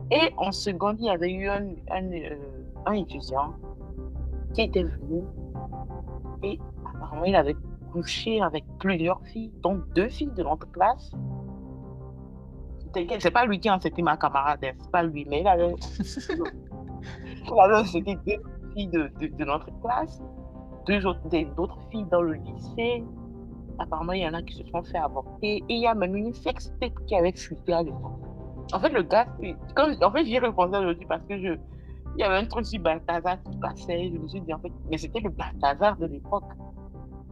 Et en seconde, il y avait eu un étudiant qui était venu et apparemment, il avait couché avec plusieurs filles, dont 2 filles de notre classe. C'est pas lui qui a enceinté ma camarade, hein, c'est pas lui, mais il avait enceinté 2 filles de notre classe, d'autres filles dans le lycée. Apparemment, il y en a qui se sont fait avorter. Et il y a même une sextape qui avait fuité à l'époque. En fait, le gars, en fait, j'y ai répondu aujourd'hui parce que il y avait un truc sur Balthazar qui passait. Je me suis dit, en fait, mais c'était le Balthazar de l'époque.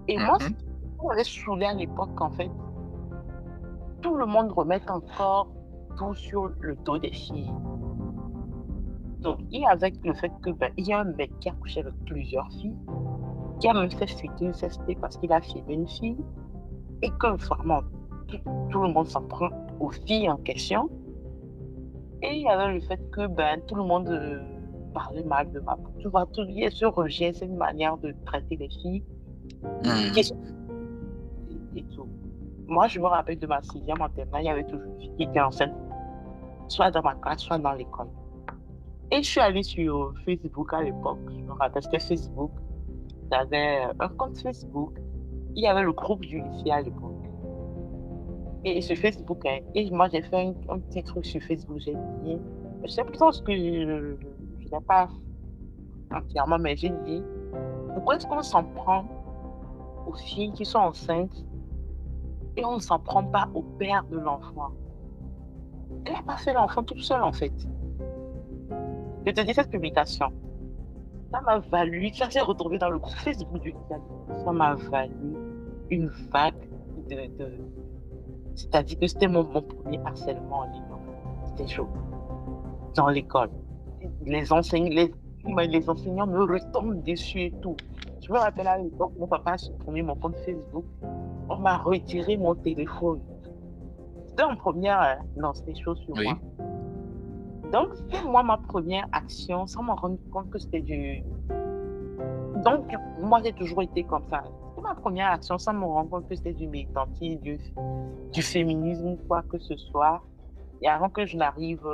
Et moi, ce qui m'avait saoulé à l'époque, en fait, tout le monde remet encore tout sur le dos des filles. Donc, et avec le fait que, il y a un mec qui a couché avec plusieurs filles, qui a même fait fuiter une sextape parce qu'il a filmé une fille, et que vraiment, tout le monde s'en prend aux filles en question. Et il y avait le fait que tout le monde parlait mal de ma peau. Tu vois, il y a ce rejet, cette manière de traiter les filles. Et tout. Moi, je me rappelle de ma 6e en terminale, il y avait toujours une fille qui était enceinte, soit dans ma classe, soit dans l'école. Et je suis allée sur Facebook à l'époque. Je me rappelle, c'était Facebook. J'avais un compte Facebook. Il y avait le groupe du lycée à l'époque. Et sur Facebook, hein, et moi j'ai fait un petit truc sur Facebook, j'ai dit, je sais plus ce que je n'ai pas entièrement, mais j'ai dit, pourquoi est-ce qu'on s'en prend aux filles qui sont enceintes et on ne s'en prend pas au père de l'enfant? Elle n'a pas fait l'enfant toute seule en fait. Je te dis cette publication, ça m'a valu, ça s'est retrouvé dans le groupe Facebook du lycée, ça m'a valu une vague de c'est-à-dire que c'était mon premier harcèlement en ligne. C'était chaud. Dans l'école. Les enseignants me retombent dessus et tout. Je me rappelle à l'époque, mon papa a supprimé mon compte Facebook. On m'a retiré mon téléphone. C'était en première, non, c'était chaud sur moi. Donc, c'était moi ma première action, sans me rendre compte que c'était du... Donc, moi, j'ai toujours été comme ça. C'était ma première action, sans me rendre compte que c'était du militantisme, du féminisme ou quoi que ce soit. Et avant que je n'arrive,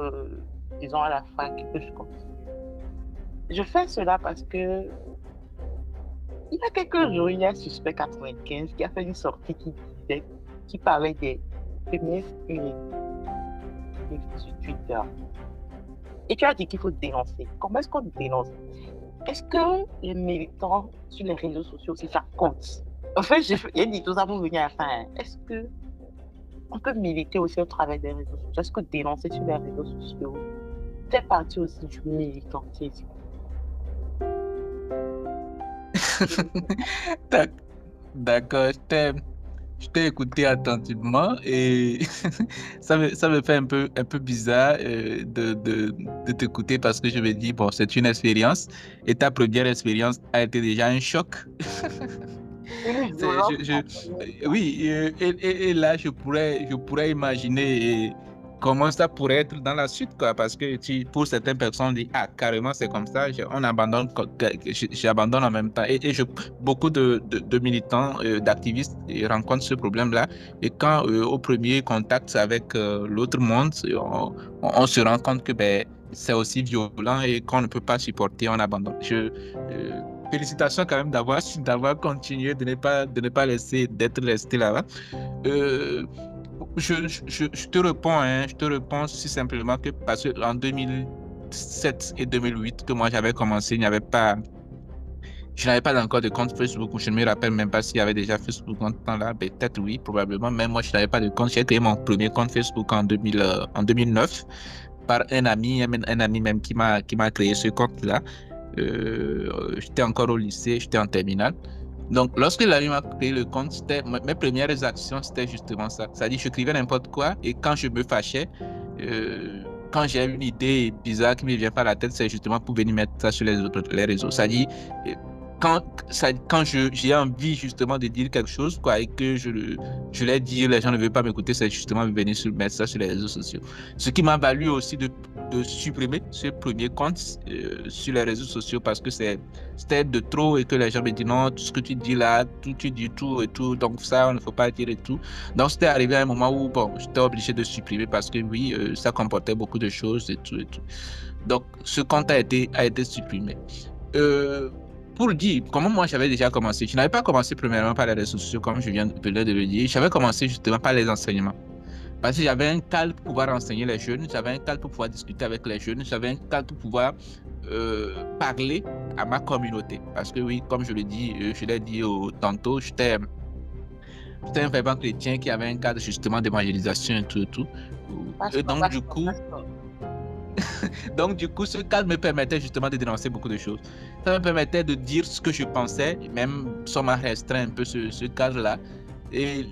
disons, à la fac, que je continue. Je fais cela parce que il y a quelques jours, il y a un Suspect 95 qui a fait une sortie qui parlait des féministes uniques sur Twitter. Et tu as dit qu'il faut dénoncer. Comment est-ce qu'on dénonce? Est-ce que les militants sur les réseaux sociaux, si ça compte? En fait, j'ai dit tout ça pour venir à la fin. Est-ce que on peut militer aussi au travers des réseaux sociaux? Est-ce que dénoncer sur les réseaux sociaux, fait partie aussi du militantisme. D'accord, je t'ai écouté attentivement et ça me fait un peu bizarre de t'écouter parce que je me dis, bon, c'est une expérience et ta première expérience a été déjà un choc. Une C'est- violence je, je- certainement. oui, et là, je pourrais imaginer comment ça pourrait être dans la suite, quoi, parce que pour certaines personnes, on dit, ah, carrément, c'est comme ça, on abandonne, j'abandonne en même temps. Beaucoup de militants, d'activistes rencontrent ce problème-là. Et quand, au premier contact avec l'autre monde, on se rend compte que ben, c'est aussi violent et qu'on ne peut pas supporter, on abandonne. Félicitations quand même d'avoir continué, de ne pas laisser, d'être resté là-bas. Euh, je te réponds, hein, je te réponds si simplement que parce que en 2007 et 2008 que moi j'avais commencé, je n'avais pas encore de compte Facebook, ou je ne me rappelle même pas s'il y avait déjà Facebook en ce temps-là. Peut-être oui, probablement. Même moi, je n'avais pas de compte. J'ai créé mon premier compte Facebook en 2009 par un ami même qui m'a créé ce compte-là. J'étais encore au lycée, j'étais en terminale. Donc, lorsque l'ami m'a créé le compte, mes premières actions, c'était justement ça. C'est-à-dire, je écrivais n'importe quoi et quand je me fâchais, euh, quand j'ai une idée bizarre qui me vient par la tête, c'est justement pour venir mettre ça sur les réseaux. C'est-à-dire, euh, quand j'ai envie justement de dire quelque chose, quoi, et que je l'ai dit, les gens ne veulent pas m'écouter, c'est justement venir mettre ça sur les réseaux sociaux. Ce qui m'a valu aussi de supprimer ce premier compte sur les réseaux sociaux parce que c'était de trop et que les gens me disent non, tout ce que tu dis là, tu dis tout et tout, donc ça, on ne faut pas dire et tout. Donc, c'était arrivé à un moment où, bon, j'étais obligé de supprimer parce que oui, ça comportait beaucoup de choses et tout et tout. Donc, ce compte a été supprimé. Euh, pour dire comment moi j'avais déjà commencé, je n'avais pas commencé premièrement par les réseaux sociaux comme je viens de le dire, j'avais commencé justement par les enseignements. Parce que j'avais un calme pour pouvoir enseigner les jeunes, j'avais un calme pour pouvoir discuter avec les jeunes, j'avais un calme pour pouvoir parler à ma communauté. Parce que oui, comme je le dis, je l'ai dit tantôt, j'étais un fervent chrétien qui avait un cadre justement d'évangélisation et tout et tout. Et donc du coup, ce cadre me permettait justement de dénoncer beaucoup de choses. Ça me permettait de dire ce que je pensais, même ça m'a restreint un peu ce cadre-là. Et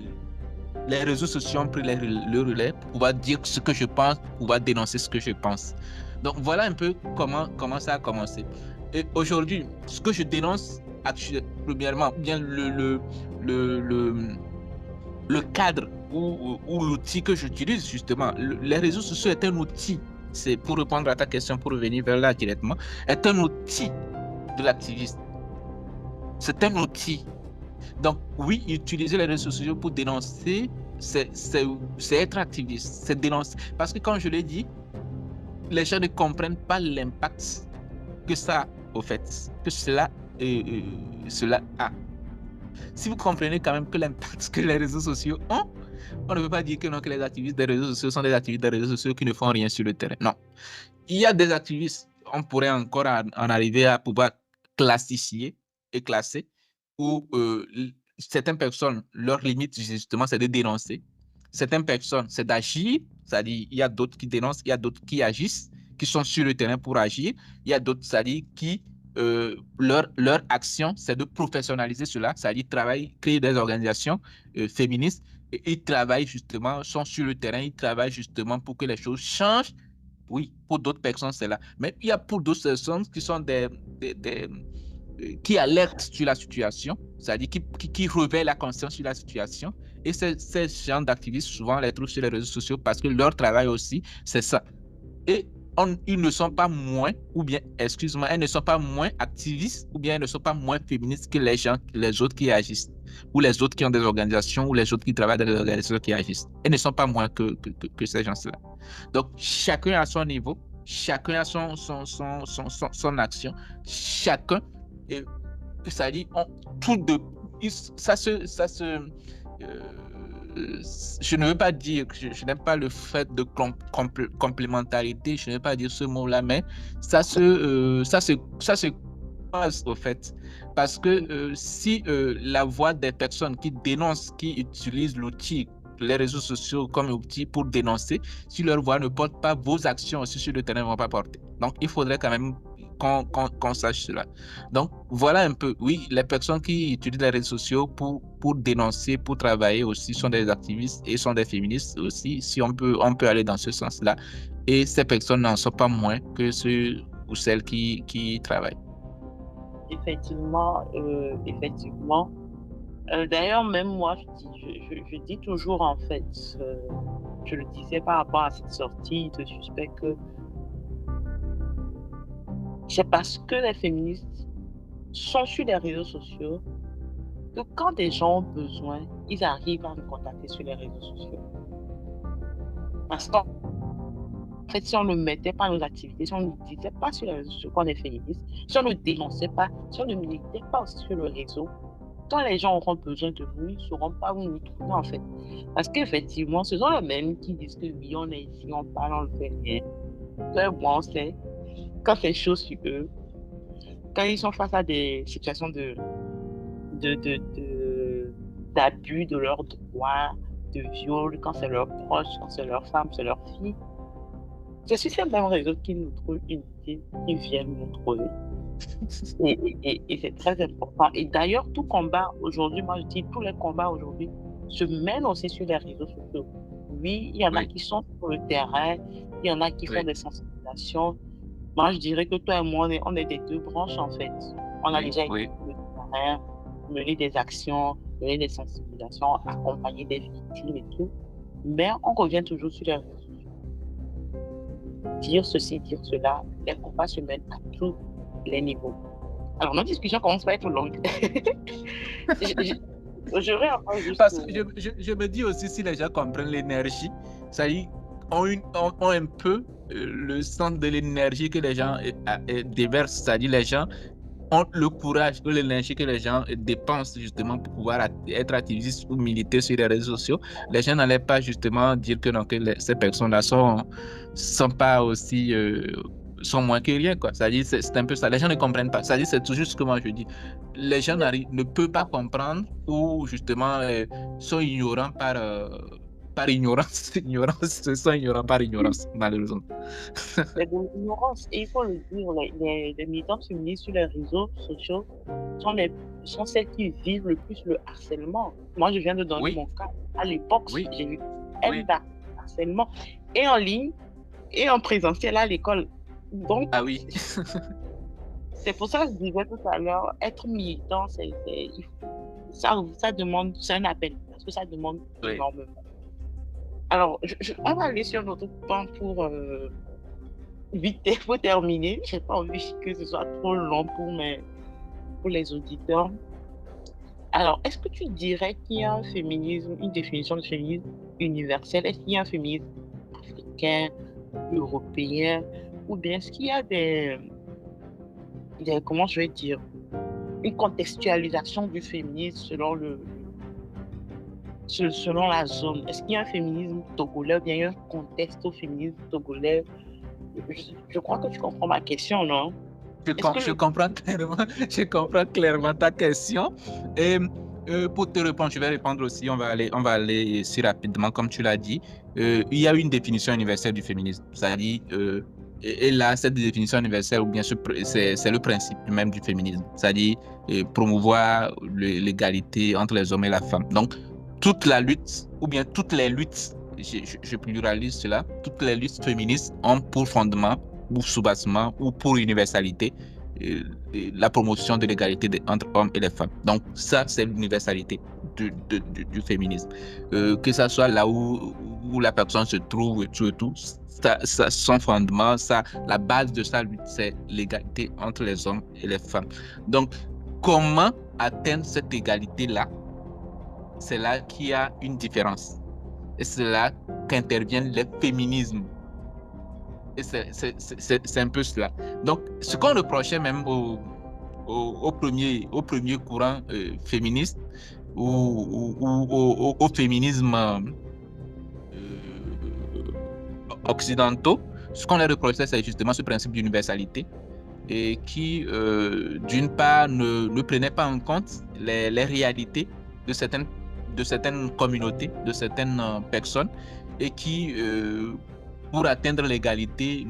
les réseaux sociaux ont pris le relais pour pouvoir dire ce que je pense, pour pouvoir dénoncer ce que je pense. Donc voilà un peu comment ça a commencé. Et aujourd'hui, ce que je dénonce, premièrement, bien le cadre ou l'outil que j'utilise justement. Les réseaux sociaux est un outil, c'est pour répondre à ta question, pour revenir vers là directement, est un outil de l'activisme. C'est un outil. Donc oui, utiliser les réseaux sociaux pour dénoncer, c'est être activiste, c'est dénoncer. Parce que comme je l'ai dit, les gens ne comprennent pas l'impact que ça a, au fait, que cela a. Si vous comprenez quand même que l'impact que les réseaux sociaux ont, on ne peut pas dire que non, que les activistes des réseaux sociaux sont des activistes des réseaux sociaux qui ne font rien sur le terrain. Non. Il y a des activistes, on pourrait encore en arriver à pouvoir classifier et classer, où certaines personnes, leur limite justement, c'est de dénoncer. Certaines personnes, c'est d'agir, c'est-à-dire il y a d'autres qui dénoncent, il y a d'autres qui agissent, qui sont sur le terrain pour agir. Il y a d'autres, c'est-à-dire qui, leur action, c'est de professionnaliser cela, c'est-à-dire travailler, créer des organisations féministes, et ils travaillent justement, sont sur le terrain, ils travaillent justement pour que les choses changent. Oui, pour d'autres personnes, c'est là. Mais il y a pour d'autres personnes qui sont qui alertent sur la situation, c'est-à-dire qui réveillent la conscience sur la situation. Et ces gens d'activistes, souvent, on les trouve sur les réseaux sociaux parce que leur travail aussi, c'est ça. Et ils ne sont pas moins, ou bien, excuse-moi, elles ne sont pas moins activistes, ou bien elles ne sont pas moins féministes que les autres qui agissent, ou les autres qui ont des organisations, ou les autres qui travaillent dans des organisations qui agissent. Elles ne sont pas moins que ces gens-là. Donc, chacun à son niveau, chacun a son action, chacun, ça dit, je ne veux pas dire, je n'aime pas le fait de complémentarité, je ne veux pas dire ce mot-là, mais ça se passe au fait. Parce que si la voix des personnes qui dénoncent, qui utilisent l'outil les réseaux sociaux comme outil pour dénoncer si leur voix ne porte pas, vos actions aussi sur le terrain ne vont pas porter. Donc, il faudrait quand même qu'on sache cela. Donc, voilà un peu, oui, les personnes qui utilisent les réseaux sociaux pour dénoncer, pour travailler aussi sont des activistes et sont des féministes aussi, si on peut aller dans ce sens-là. Et ces personnes n'en sont pas moins que ceux ou celles qui travaillent. Effectivement, effectivement. D'ailleurs, même moi, je dis toujours, en fait, je le disais par rapport à cette sortie de suspect, que c'est parce que les féministes sont sur les réseaux sociaux que quand des gens ont besoin, ils arrivent à nous contacter sur les réseaux sociaux. Parce qu'en fait, si on ne mettait pas nos activités, si on ne disait pas sur les réseaux sociaux qu'on est féministe, si on ne dénonçait pas, si on ne militait pas aussi sur le réseau, quand les gens auront besoin de nous, ils ne sauront pas où nous trouver, en fait. Parce qu'effectivement, ce sont les mêmes qui disent que oui, on est ici, on parle, on ne fait rien. Très bon, on sait, quand c'est chaud sur eux, quand ils sont face à des situations d'abus de leurs droits, de viol, quand c'est leurs proches, quand c'est leurs femmes, c'est leurs filles, c'est sur ces mêmes réseaux qu'ils nous trouvent unité, qu'ils viennent nous trouver. Et c'est très important. Et d'ailleurs, tout combat aujourd'hui, moi je dis, tous les combats aujourd'hui se mènent aussi sur les réseaux sociaux. Oui, il y en a qui sont sur le terrain, il y en a qui font des sensibilisations. Moi, je dirais que toi et moi, on est des deux branches, en fait. On a déjà été sur le terrain, mené des actions, mené des sensibilisations, accompagné des victimes et tout. Mais on revient toujours sur les réseaux sociaux. Dire ceci, dire cela, les combats se mènent à tous les niveaux. Alors, notre discussion commence à être longue. J'aurais encore juste... Parce que je me dis aussi, si les gens comprennent l'énergie, ça y est, ont un peu le sens de l'énergie que les gens déversent, c'est-à-dire les gens ont le courage ou l'énergie que les gens dépensent justement pour pouvoir être activistes ou militer sur les réseaux sociaux. Les gens n'allaient pas justement dire que, non, que ces personnes-là sont pas aussi... sont moins que rien, quoi. C'est-à-dire, c'est un peu ça. Les gens ne comprennent pas. C'est-à-dire, c'est tout juste ce que moi je dis. Les gens ne peuvent pas comprendre ou justement sont ignorants par ignorance. Sont ignorants par ignorance, malheureusement. C'est de l'ignorance. Et il faut le dire, les militants féministes sur les réseaux sociaux sont celles qui vivent le plus le harcèlement. Moi, je viens de donner mon cas. À l'époque, j'ai eu harcèlement. Et en ligne, et en présentiel à l'école. Donc, c'est pour ça que je disais tout à l'heure, être militant, ça demande, c'est un appel, parce que ça demande énormément. Alors, on va aller sur notre point pour terminer. Je n'ai pas envie que ce soit trop long pour les auditeurs. Alors, est-ce que tu dirais qu'il y a un féminisme, une définition de féminisme universel? Est-ce qu'il y a un féminisme africain, européen, ou bien est-ce qu'il y a comment je vais dire, une contextualisation du féminisme selon la zone? Est-ce qu'il y a un féminisme togolais ou bien il y a un contexte au féminisme togolais? Je crois que tu comprends ma question, non? Je comprends clairement ta question. Et pour te répondre, je vais répondre aussi. On va aller si rapidement, comme tu l'as dit. Il y a une définition universelle du féminisme. C'est-à-dire, et là, cette définition universelle, ou bien c'est le principe même du féminisme. C'est-à-dire promouvoir l'égalité entre les hommes et la femme. Donc, toute la lutte, ou bien toutes les luttes, je pluralise cela, toutes les luttes féministes ont pour fondement, ou sous-bassement, ou pour universalité, la promotion de l'égalité entre hommes et les femmes. Donc, ça, c'est l'universalité du féminisme. Que ça soit là où la personne se trouve et tout, son fondement, la base de sa lutte, c'est l'égalité entre les hommes et les femmes. Donc, comment atteindre cette égalité-là? C'est là qu'il y a une différence. Et c'est là qu'interviennent les féminismes. Et c'est un peu cela. Donc, ce qu'on reprochait même au premier courant féministe ou au féminisme occidentaux, ce qu'on leur reprochait, c'est justement ce principe d'universalité et qui, d'une part, ne prenait pas en compte les réalités de certaines de certaines communautés, de certaines personnes, et qui, pour atteindre l'égalité,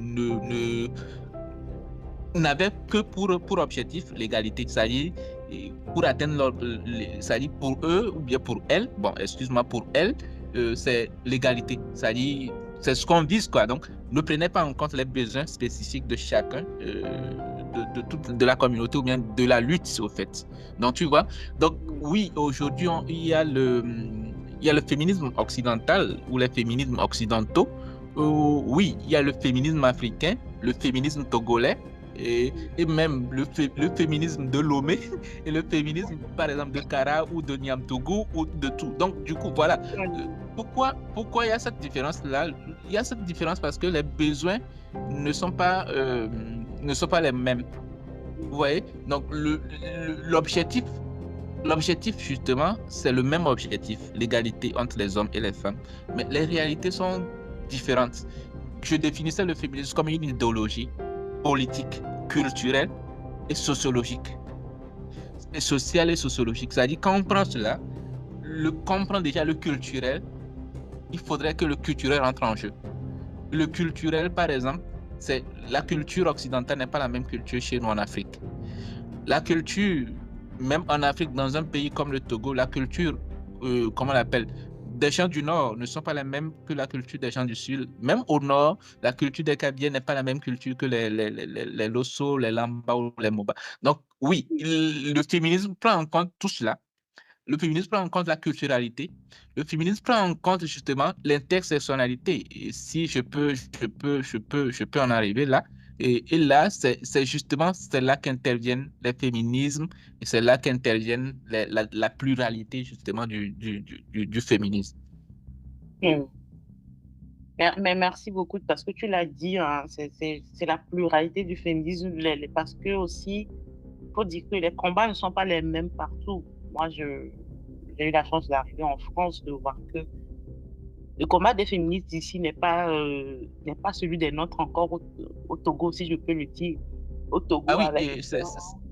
n'avaient que pour objectif l'égalité. C'est-à-dire, pour atteindre c'est-à-dire pour eux ou bien pour elles, bon, excuse-moi, pour elles, c'est l'égalité. C'est-à-dire, c'est ce qu'on vise, quoi. Donc, ne prenez pas en compte les besoins spécifiques de chacun, de la communauté ou bien de la lutte, au fait. Donc, tu vois, donc oui, aujourd'hui, il y a le féminisme occidental ou les féminismes occidentaux. Oui, il y a le féminisme africain, le féminisme togolais, et même le féminisme de Lomé et le féminisme, par exemple, de Kara ou de Niamtougou ou de tout. Donc, du coup, voilà. Pourquoi il y a cette différence-là? Il y a cette différence parce que les besoins ne sont pas les mêmes. Vous voyez? Donc, l'objectif, justement, c'est le même objectif, l'égalité entre les hommes et les femmes. Mais les réalités sont différentes. Je définissais le féminisme comme une idéologie politique, culturelle et sociologique. Et sociale et sociologique. C'est-à-dire, quand on prend cela, quand on prend déjà le culturel, il faudrait que le culturel entre en jeu. Le culturel, par exemple, c'est la culture occidentale n'est pas la même culture chez nous en Afrique. La culture, même en Afrique, dans un pays comme le Togo, la culture, comment on l'appelle, des gens du Nord ne sont pas les mêmes que la culture des gens du Sud. Même au Nord, la culture des Kabyles n'est pas la même culture que les Losso, les Lamba ou les Moba. Donc, oui, le féminisme prend en compte tout cela. Le féminisme prend en compte la culturalité. Le féminisme prend en compte justement l'intersectionnalité. Et si je peux en arriver là. Et là, c'est là qu'interviennent les féminismes et c'est là qu'interviennent la pluralité justement du féminisme. Mais merci beaucoup parce que tu l'as dit, hein, c'est la pluralité du féminisme parce que aussi, il faut dire que les combats ne sont pas les mêmes partout. Moi, j'ai eu la chance d'arriver en France, de voir que le combat des féministes ici n'est pas celui des nôtres encore au Togo, si je peux le dire. Au Togo, ah oui, avec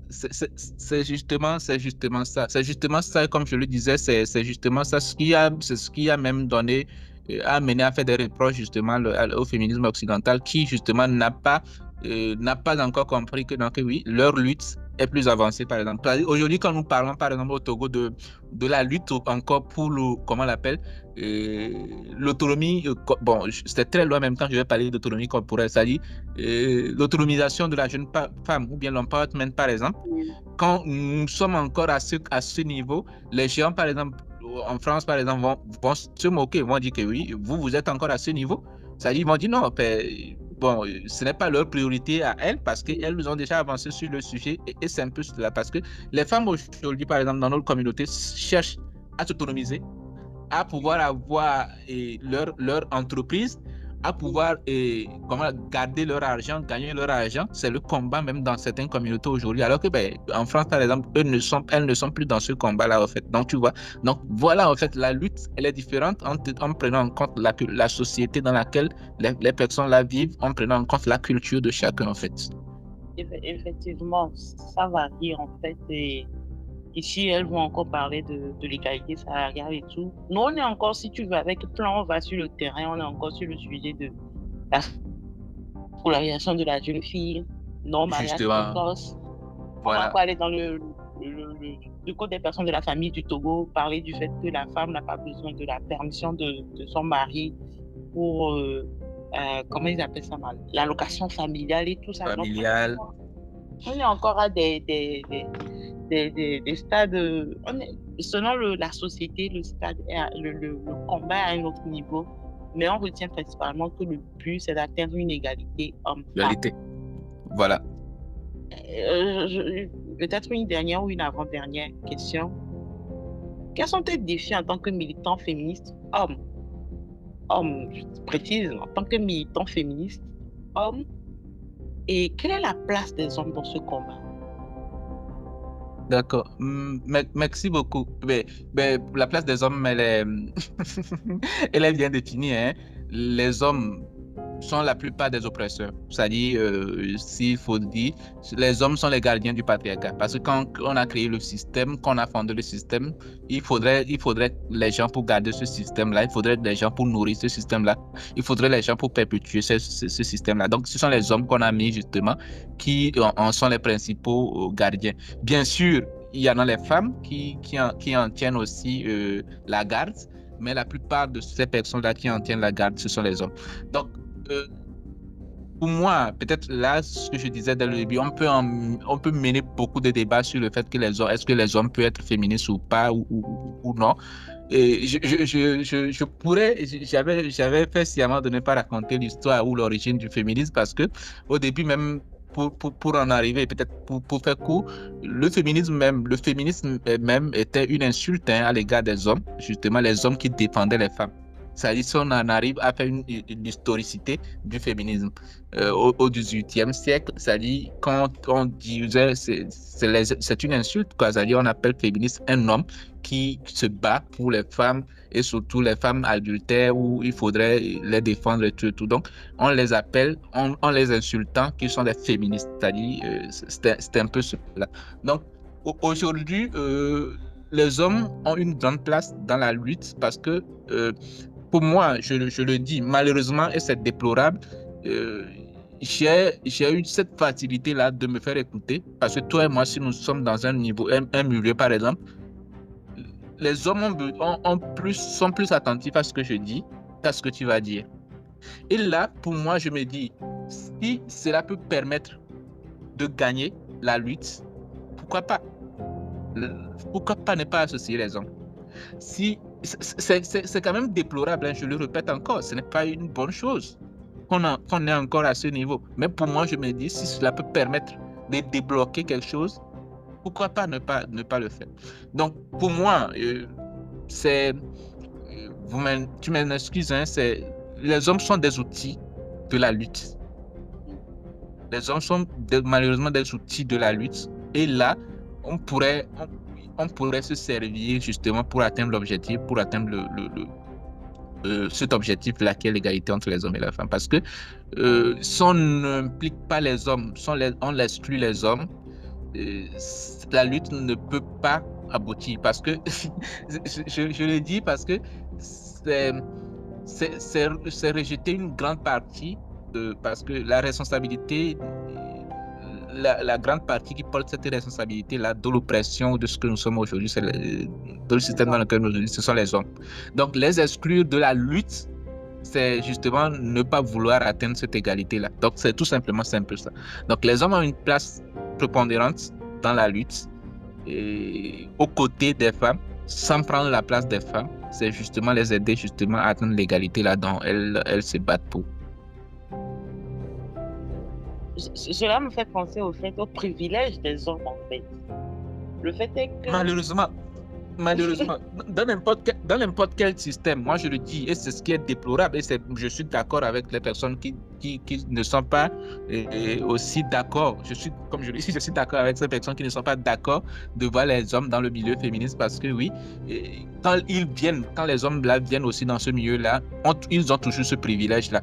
c'est justement ça. C'est justement ça, comme je le disais, c'est justement ça ce qui a même donné, a amené à faire des reproches justement au féminisme occidental qui justement n'a pas encore compris que donc oui, leur lutte est plus avancée, par exemple. Aujourd'hui, quand nous parlons, par exemple, au Togo de la lutte encore pour comment on l'appelle, l'autonomie, bon, c'est très loin en même temps, je vais parler d'autonomie corporelle, c'est-à-dire l'autonomisation de la jeune femme ou bien l'empowerment, par exemple. Quand nous sommes encore à ce niveau, les gens, par exemple, en France, par exemple, vont se moquer, vont dire que oui, vous êtes encore à ce niveau. C'est-à-dire, ils vont dire non, bon, ce n'est pas leur priorité à elles parce qu'elles ont déjà avancé sur le sujet et c'est un peu cela. Parce que les femmes aujourd'hui, par exemple, dans notre communauté, cherchent à s'autonomiser, à pouvoir avoir leur entreprise, à pouvoir garder leur argent, gagner leur argent. C'est le combat même dans certaines communautés aujourd'hui. Alors que en France, par exemple, elles ne sont plus dans ce combat-là, en fait. Donc, tu vois. Donc, voilà, en fait, la lutte, elle est différente en prenant en compte la société dans laquelle les personnes la vivent, en prenant en compte la culture de chacun, en fait. Effectivement, ça varie, en fait. Et ici, elles vont encore parler de l'égalité salariale et tout. Nous, on est encore, si tu veux, avec plan, on va sur le terrain, on est encore sur le sujet de la scolarisation de la jeune fille, non mariage précoce. Voilà. On va encore aller dans le code des personnes de la famille du Togo, parler du fait que la femme n'a pas besoin de la permission de son mari pour, comment ils appellent ça, l'allocation familiale et tout ça. Familiale. Donc, on est encore à des stades, selon la société, le stade, le combat est à un autre niveau, mais on retient principalement que le but, c'est d'atteindre une égalité homme-femme. Égalité, voilà. Peut-être une dernière ou une avant-dernière question. Quels sont tes défis en tant que militant féministe homme, je précise, en tant que militant féministe homme, et quelle est la place des hommes dans ce combat? D'accord. Merci beaucoup. La place des hommes, elle est bien définie. Hein. Les hommes sont la plupart des oppresseurs. C'est-à-dire, s'il faut dire, les hommes sont les gardiens du patriarcat. Parce que quand on a créé le système, quand on a fondé le système, il faudrait les gens pour garder ce système-là, il faudrait les gens pour nourrir ce système-là, il faudrait les gens pour perpétuer ce système-là. Donc, ce sont les hommes qu'on a mis justement qui en sont les principaux gardiens. Bien sûr, il y en a les femmes qui en tiennent aussi la garde, mais la plupart de ces personnes-là qui en tiennent la garde, ce sont les hommes. Donc, euh, pour moi, peut-être là, ce que je disais dès le début, on peut mener beaucoup de débats sur le fait que les hommes, est-ce que les hommes peuvent être féministes ou pas, ou non. Et je pourrais, j'avais fait sciemment de ne pas raconter l'histoire ou l'origine du féminisme parce que au début même, pour en arriver, peut-être pour faire court, le féminisme même était une insulte à l'égard des hommes, justement les hommes qui défendaient les femmes. C'est-à-dire si on en arrive à faire une historicité du féminisme au XVIIIe siècle, c'est-à-dire quand on disait c'est une insulte, quoi. C'est-à-dire on appelle féministe un homme qui se bat pour les femmes et surtout les femmes adultères où il faudrait les défendre et tout. Donc, on les appelle, en les insultant, qu'ils sont des féministes. C'est-à-dire, c'est un peu cela. Donc, aujourd'hui, les hommes ont une grande place dans la lutte parce que, pour moi, je le dis, malheureusement, et c'est déplorable, euh, j'ai eu cette facilité-là de me faire écouter parce que toi et moi, si nous sommes dans un milieu, par exemple, les hommes sont plus attentifs à ce que je dis qu'à ce que tu vas dire. Et là, pour moi, je me dis, si cela peut permettre de gagner la lutte, pourquoi pas? Pourquoi pas ne pas associer les hommes? Si, c'est quand même déplorable, hein, je le répète encore, ce n'est pas une bonne chose qu'on est encore à ce niveau. Mais pour moi, je me dis, si cela peut permettre de débloquer quelque chose, pourquoi pas ne pas le faire? Donc, pour moi, c'est, tu m'excuses, hein, les hommes sont des outils de la lutte. Les hommes sont malheureusement des outils de la lutte. Et là, on pourrait, on pourrait se servir justement pour atteindre l'objectif, pour atteindre cet objectif-là qui est l'égalité entre les hommes et les femmes. Parce que si on n'implique pas les hommes, si on exclut les hommes, la lutte ne peut pas aboutir. Parce que, je le dis parce que c'est rejeter une grande partie, parce que la responsabilité, la grande partie qui porte cette responsabilité-là de l'oppression de ce que nous sommes aujourd'hui, de le système dans lequel nous sommes aujourd'hui, ce sont les hommes. Donc, les exclure de la lutte, c'est justement ne pas vouloir atteindre cette égalité-là. Donc, c'est tout simplement simple ça. Donc, les hommes ont une place prépondérante dans la lutte, et aux côtés des femmes, sans prendre la place des femmes. C'est justement les aider justement à atteindre l'égalité là dont elles se battent pour. Cela me fait penser au fait, au privilège des hommes, en fait. Le fait est que... Malheureusement, dans n'importe quel système, moi je le dis, et c'est ce qui est déplorable, et je suis d'accord avec les personnes qui ne sont pas aussi d'accord. Comme je le dis, je suis d'accord avec ces personnes qui ne sont pas d'accord de voir les hommes dans le milieu féministe parce que oui, quand les hommes là viennent aussi dans ce milieu-là, ils ont toujours ce privilège-là.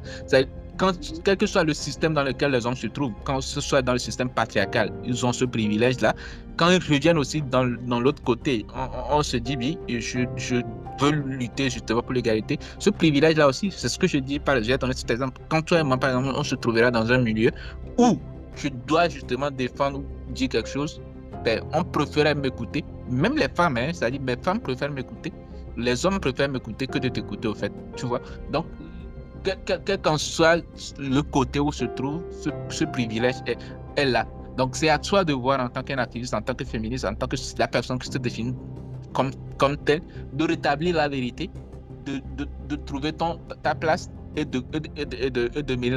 Quel que soit le système dans lequel les hommes se trouvent, quand ce soit dans le système patriarcal, ils ont ce privilège-là. Quand ils reviennent aussi dans l'autre côté, on se dit, oui, je veux lutter justement pour l'égalité. Ce privilège-là aussi, c'est ce que je dis, j'ai donné cet exemple. Quand toi et moi, par exemple, on se trouvera dans un milieu où je dois justement défendre ou dire quelque chose, ben, on préfère m'écouter. Même les femmes, hein, c'est-à-dire mes femmes préfèrent m'écouter. Les hommes préfèrent m'écouter que de t'écouter, au fait. Tu vois? Donc, quel qu'en soit le côté où se trouve, ce privilège est là. Donc, c'est à toi de voir en tant qu'activiste, en tant que féministe, en tant que la personne qui se définit comme telle, de rétablir la vérité, de trouver ta place et de mener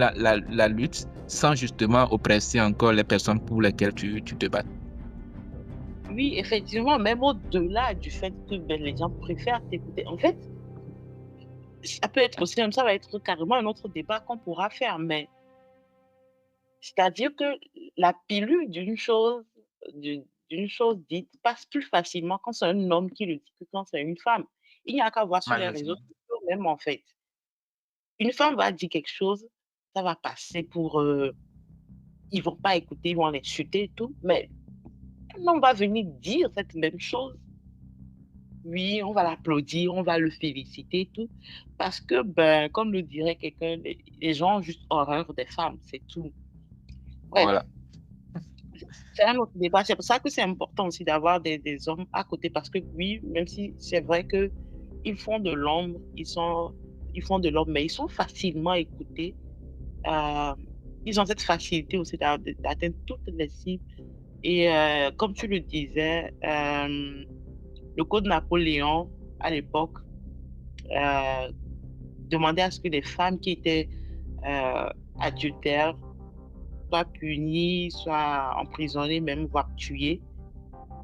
la lutte sans justement oppresser encore les personnes pour lesquelles tu te bats. Oui, effectivement, même au-delà du fait que ben, les gens préfèrent t'écouter. En fait, ça peut être aussi, ça va être carrément un autre débat qu'on pourra faire, mais c'est-à-dire que la pilule d'une chose dite passe plus facilement quand c'est un homme qui le dit que quand c'est une femme. Il n'y a qu'à voir sur les réseaux Malheureusement. sociaux même, en fait. Une femme va dire quelque chose, ça va passer pour... ils vont pas écouter, ils vont l'insulter et tout. Mais un homme va venir dire cette même chose. Oui, on va l'applaudir, on va le féliciter et tout. Parce que, ben, comme le dirait quelqu'un, les gens ont juste horreur des femmes, c'est tout. Bref, Voilà. c'est un autre débat. C'est pour ça que c'est important aussi d'avoir des hommes à côté. Parce que oui, même si c'est vrai que ils font de l'ombre, ils font de l'ombre, mais ils sont facilement écoutés. Euh, Ils ont cette facilité aussi d'atteindre toutes les cibles. Et comme tu le disais, le code Napoléon, à l'époque, euh, demandait à ce que les femmes qui étaient adultères soient punies, soient emprisonnées, même voire tuées.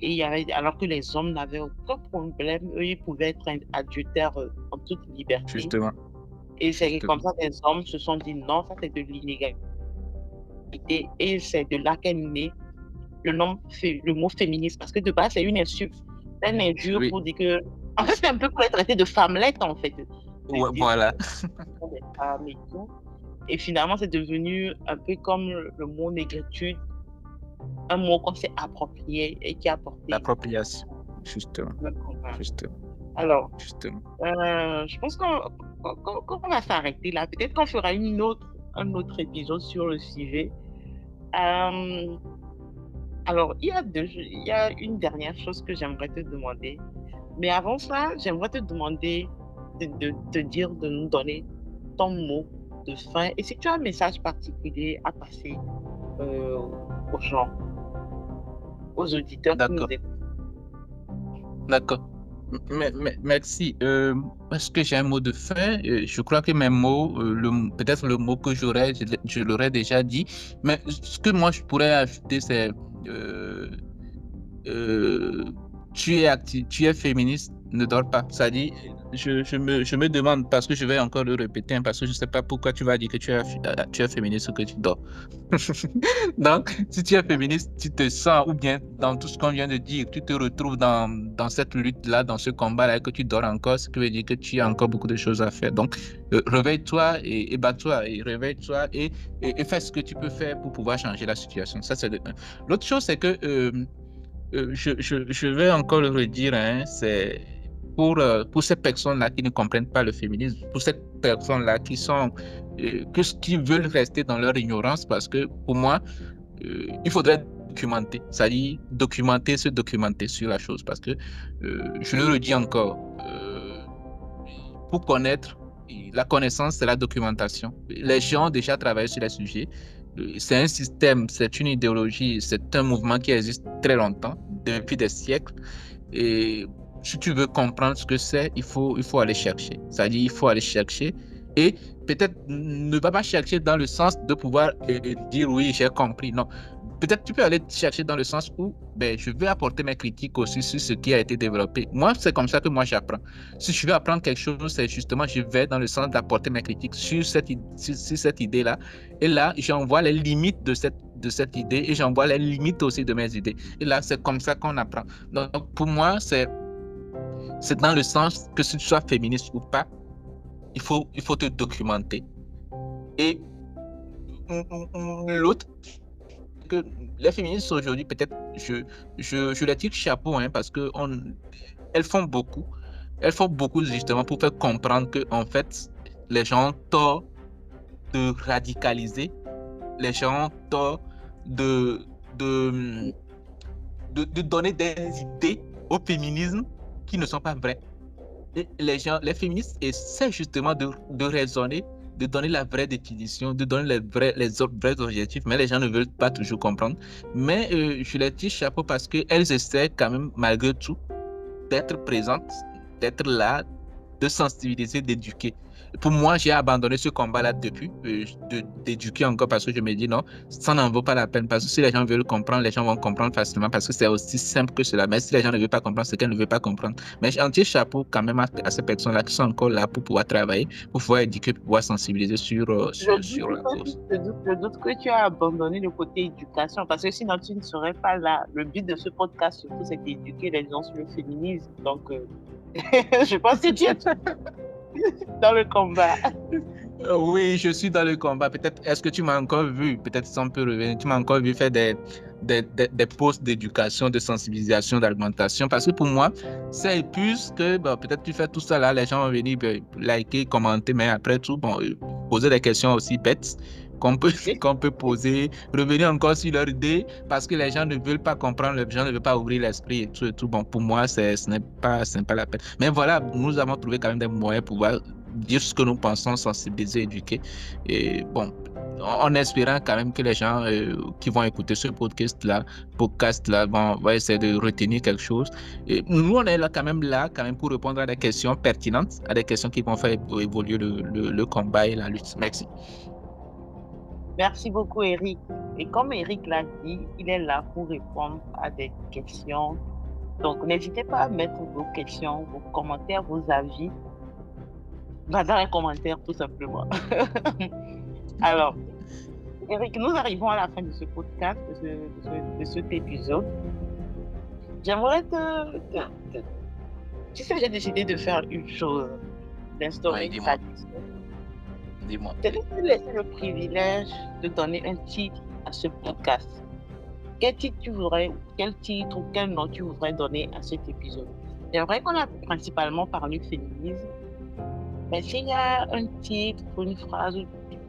Et il y avait, alors que les hommes n'avaient aucun problème, eux, ils pouvaient être adultères en toute liberté. Justement. Et c'est comme Justement. ça que les hommes se sont dit non, ça c'est de l'inégalité. Et c'est de là qu'est né le mot féministe, parce que de base, c'est une insulte. C'est une injure Oui. pour dire que. En fait, c'est un peu pour être traité de femmelette, en fait. Ouais, voilà. Des femmes et tout. Et finalement, c'est devenu un peu comme le mot négritude, un mot qu'on s'est approprié et qui a porté. L'appropriation. Justement. Justement. Alors, Justement. je pense qu'on va s'arrêter là. Peut-être qu'on fera un autre épisode sur le sujet. Alors, il y a une dernière chose que j'aimerais te demander. Mais avant ça, j'aimerais te demander de te dire, de nous donner ton mot de fin. Et si tu as un message particulier à passer aux gens, aux auditeurs qui nous D'accord. écoutent. D'accord. Merci. Est-ce que j'ai un mot de fin? Je crois que mes mots, peut-être le mot que j'aurais, je l'aurais déjà dit. Mais ce que moi je pourrais ajouter, c'est tu es féministe, ne dors pas. Ça dit, je me demande, parce que je vais encore le répéter, hein, parce que je ne sais pas pourquoi tu vas dire que tu es féministe ou que tu dors. Donc, si tu es féministe, tu te sens, ou bien dans tout ce qu'on vient de dire, tu te retrouves dans cette lutte-là, dans ce combat-là, et que tu dors encore, ce qui veut dire que tu as encore beaucoup de choses à faire. Donc, réveille-toi et bats-toi, et réveille-toi et fais ce que tu peux faire pour pouvoir changer la situation. Ça, c'est l'autre chose, c'est que je vais encore le redire, hein, c'est pour ces personnes-là qui ne comprennent pas le féminisme, pour ces personnes-là qui veulent rester dans leur ignorance, parce que pour moi, il faudrait documenter, c'est-à-dire se documenter sur la chose, parce que je le redis encore, pour connaître, la connaissance, c'est la documentation. Les gens ont déjà travaillé sur les sujets. C'est un système, c'est une idéologie, c'est un mouvement qui existe très longtemps, depuis des siècles. Et si tu veux comprendre ce que c'est, il faut aller chercher. C'est-à-dire, il faut aller chercher et peut-être ne pas chercher dans le sens de pouvoir dire oui, j'ai compris. Non. Peut-être tu peux aller chercher dans le sens où je vais apporter mes critiques aussi sur ce qui a été développé. Moi, c'est comme ça que moi j'apprends. Si je veux apprendre quelque chose, c'est justement, je vais dans le sens d'apporter mes critiques sur cette idée-là. Et là, j'envoie les limites de cette idée et j'envoie les limites aussi de mes idées. Et là, c'est comme ça qu'on apprend. Donc, pour moi, c'est dans le sens que si tu sois féministe ou pas, il faut te documenter. Et l'autre, que les féministes aujourd'hui, peut-être, je leur tire chapeau, hein, parce que elles font beaucoup. Elles font beaucoup justement pour faire comprendre que, en fait, les gens ont tort de radicaliser, les gens ont tort de donner des idées au féminisme qui ne sont pas vraies. Et les féministes essaient justement de raisonner, de donner la vraie définition, de donner les vrais objectifs, mais les gens ne veulent pas toujours comprendre. Mais je les tire chapeau parce qu'elles essaient quand même, malgré tout, d'être présentes, d'être là, de sensibiliser, d'éduquer. Pour moi, j'ai abandonné ce combat-là depuis, d'éduquer encore, parce que je me dis non, ça n'en vaut pas la peine, parce que si les gens veulent comprendre, les gens vont comprendre facilement, parce que c'est aussi simple que cela. Mais si les gens ne veulent pas comprendre, c'est qu'elles ne veulent pas comprendre. Mais j'ai un petit chapeau quand même à ces personnes-là qui sont encore là pour pouvoir travailler, pour pouvoir éduquer, pour pouvoir sensibiliser sur la cause. Je doute que tu as abandonné le côté éducation, parce que sinon tu ne serais pas là. Le but de ce podcast, surtout, c'est d'éduquer les gens sur le féminisme. Donc, je pense que tu es dans le combat. Oui, je suis dans le combat. Peut-être, est-ce que tu m'as encore vu? Peut-être si on peut revenir. Tu m'as encore vu faire des posts d'éducation, de sensibilisation, d'alimentation. Parce que pour moi, c'est plus que bon, peut-être tu fais tout ça là, les gens vont venir liker, commenter, mais après tout, bon, poser des questions aussi bêtes qu'on peut, Oui. qu'on peut poser, revenir encore sur leur idée, parce que les gens ne veulent pas comprendre, les gens ne veulent pas ouvrir l'esprit et tout et tout. Bon, pour moi, ce n'est pas la peine. Mais voilà, nous avons trouvé quand même des moyens pour pouvoir dire ce que nous pensons, sensibiliser, éduquer. Et bon, en espérant quand même que les gens qui vont écouter ce podcast-là vont essayer de retenir quelque chose. Et nous, on est là quand même pour répondre à des questions pertinentes, à des questions qui vont faire évoluer le combat et la lutte. Merci. Merci beaucoup, Eric. Et comme Eric l'a dit, il est là pour répondre à des questions. Donc, n'hésitez pas à mettre vos questions, vos commentaires, vos avis dans les commentaires, tout simplement. Alors, Eric, nous arrivons à la fin de ce podcast, de cet épisode. J'aimerais Tu sais, j'ai décidé de faire une chose, d'instaurer Ouais, une dis-moi, tradition. dis-moi. C'est de te laisser le privilège de donner un titre à ce podcast. Quel titre ou quel nom tu voudrais donner à cet épisode? J'aimerais qu'on a principalement parlé de féminisme, mais s'il y a un titre ou une phrase,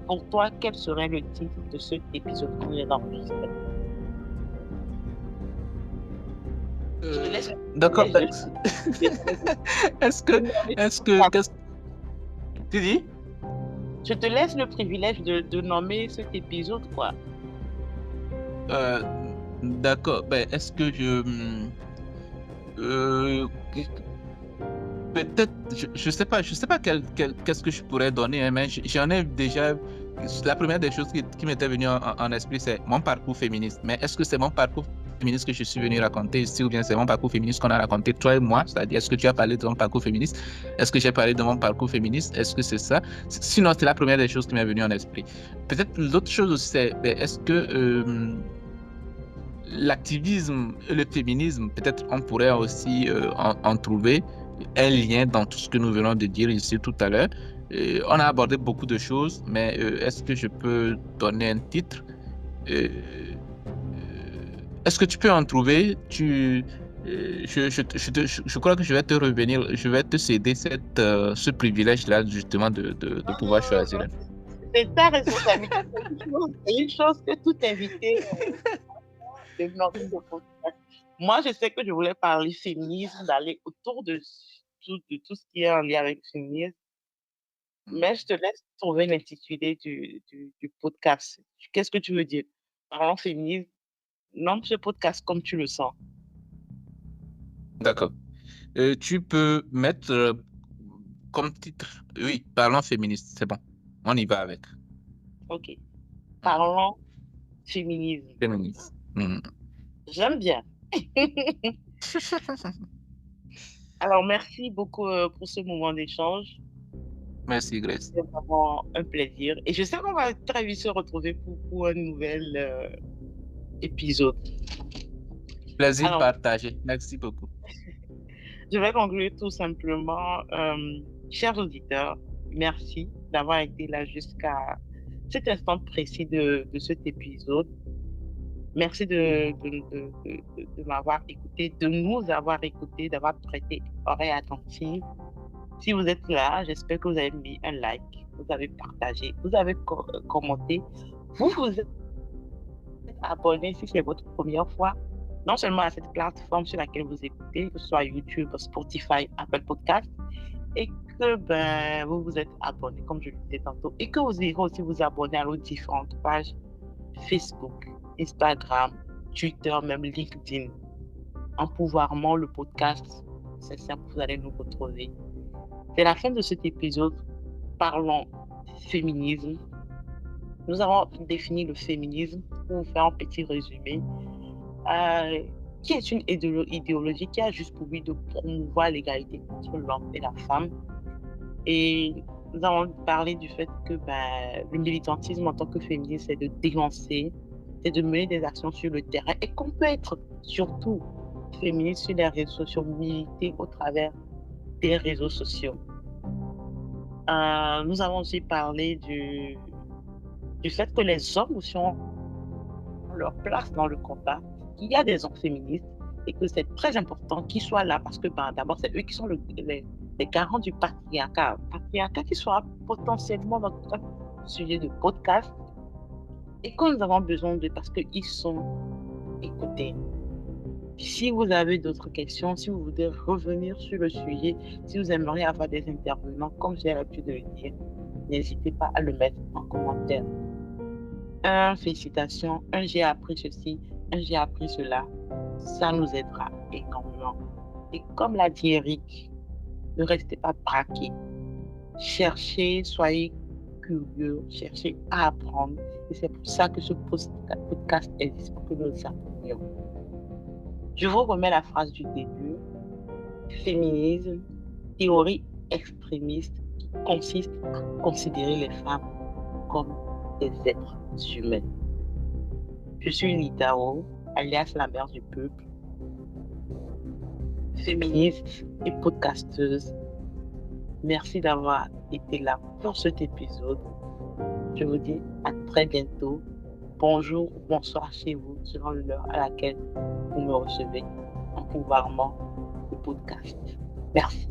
pour toi, quel serait le titre de cet épisode que nous allons enregistrer? Je te laisse le D'accord. privilège Est-ce de que, nommer est-ce que, qu'est-ce que tu dis? Je te laisse le privilège de nommer cet épisode, quoi. Euh, d'accord. Ben, est-ce que euh, peut-être, je sais pas qu'est-ce que je pourrais donner, hein, mais j'en ai déjà. La première des choses qui m'était venue en esprit, c'est mon parcours féministe. Mais est-ce que c'est mon parcours féministe que je suis venu raconter ici, ou bien c'est mon parcours féministe qu'on a raconté toi et moi? C'est-à-dire, est-ce que tu as parlé de mon parcours féministe? Est-ce que j'ai parlé de mon parcours féministe? Est-ce que c'est ça? Sinon, c'est la première des choses qui m'est venue en esprit. Peut-être l'autre chose aussi, c'est ben, est-ce que l'activisme et le féminisme, peut-être on pourrait aussi en trouver un lien dans tout ce que nous venons de dire ici tout à l'heure. On a abordé beaucoup de choses, mais est-ce que je peux donner un titre? Euh, Est-ce que tu peux en trouver? Je crois que je vais te revenir, je vais te céder ce privilège-là, justement, de pouvoir choisir. C'est ta responsabilité. C'est une chose que tout invité de nommer ce podcast. Moi, je sais que je voulais parler féminisme, d'aller autour de tout ce qui est en lien avec le féminisme, mais je te laisse trouver l'intitulé du podcast. Qu'est-ce que tu veux dire? Parlons féminisme, nomme ce podcast comme tu le sens. D'accord. Tu peux mettre comme titre, oui, parlons féministe, c'est bon. On y va avec. OK. Parlons féminisme. Féministe. Mhm. J'aime bien. Alors, merci beaucoup pour ce moment d'échange. Merci, Grace. C'est vraiment un plaisir. Et je sais qu'on va très vite se retrouver pour un nouvel épisode. Plaisir Alors, partagé. Merci beaucoup. je vais conclure tout simplement. Chers auditeurs, merci d'avoir été là jusqu'à cet instant précis de cet épisode. Merci de m'avoir écouté, de nous avoir écouté, d'avoir prêté oreille attentive. Si vous êtes là, j'espère que vous avez mis un like, vous avez partagé, vous avez commenté, vous vous êtes abonné si c'est votre première fois, non seulement à cette plateforme sur laquelle vous écoutez, que ce soit YouTube, Spotify, Apple Podcast, et que vous vous êtes abonné, comme je le disais tantôt, et que vous irez aussi vous abonner à nos différentes pages Facebook, Instagram, Twitter, même LinkedIn. Empouvoirment le podcast, c'est simple, vous allez nous retrouver. C'est la fin de cet épisode. Parlons féminisme. Nous avons défini le féminisme pour vous faire un petit résumé, qui est une idéologie qui a juste pour but de promouvoir l'égalité entre l'homme et la femme. Et nous avons parlé du fait que le militantisme en tant que féministe, c'est de dénoncer, c'est de mener des actions sur le terrain et qu'on peut être surtout féministe sur les réseaux sociaux, militer au travers des réseaux sociaux. Nous avons aussi parlé du fait que les hommes aussi ont leur place dans le combat, qu'il y a des hommes féministes et que c'est très important qu'ils soient là parce que d'abord, c'est eux qui sont les garants du patriarcat. Patriarcat qui sera potentiellement notre sujet de podcast et que nous avons besoin d'eux parce qu'ils sont écoutés. Si vous avez d'autres questions, si vous voulez revenir sur le sujet, si vous aimeriez avoir des intervenants, comme j'ai l'habitude de le dire, n'hésitez pas à le mettre en commentaire. Félicitations, j'ai appris ceci, j'ai appris cela. Ça nous aidera énormément. Et comme l'a dit Eric, ne restez pas braqués. Cherchez, soyez curieux, cherchez à apprendre. Et c'est pour ça que ce podcast existe, pour que nous apprenions. Je vous remets la phrase du début. Féminisme, théorie extrémiste qui consiste à considérer les femmes comme des êtres humains. Je suis Litao, alias la mère du peuple, féministe et podcasteuse. Merci d'avoir été là pour cet épisode. Je vous dis à très bientôt. Bonjour ou bonsoir chez vous, selon l'heure à laquelle vous me recevez en pouvoirment le podcast. Merci.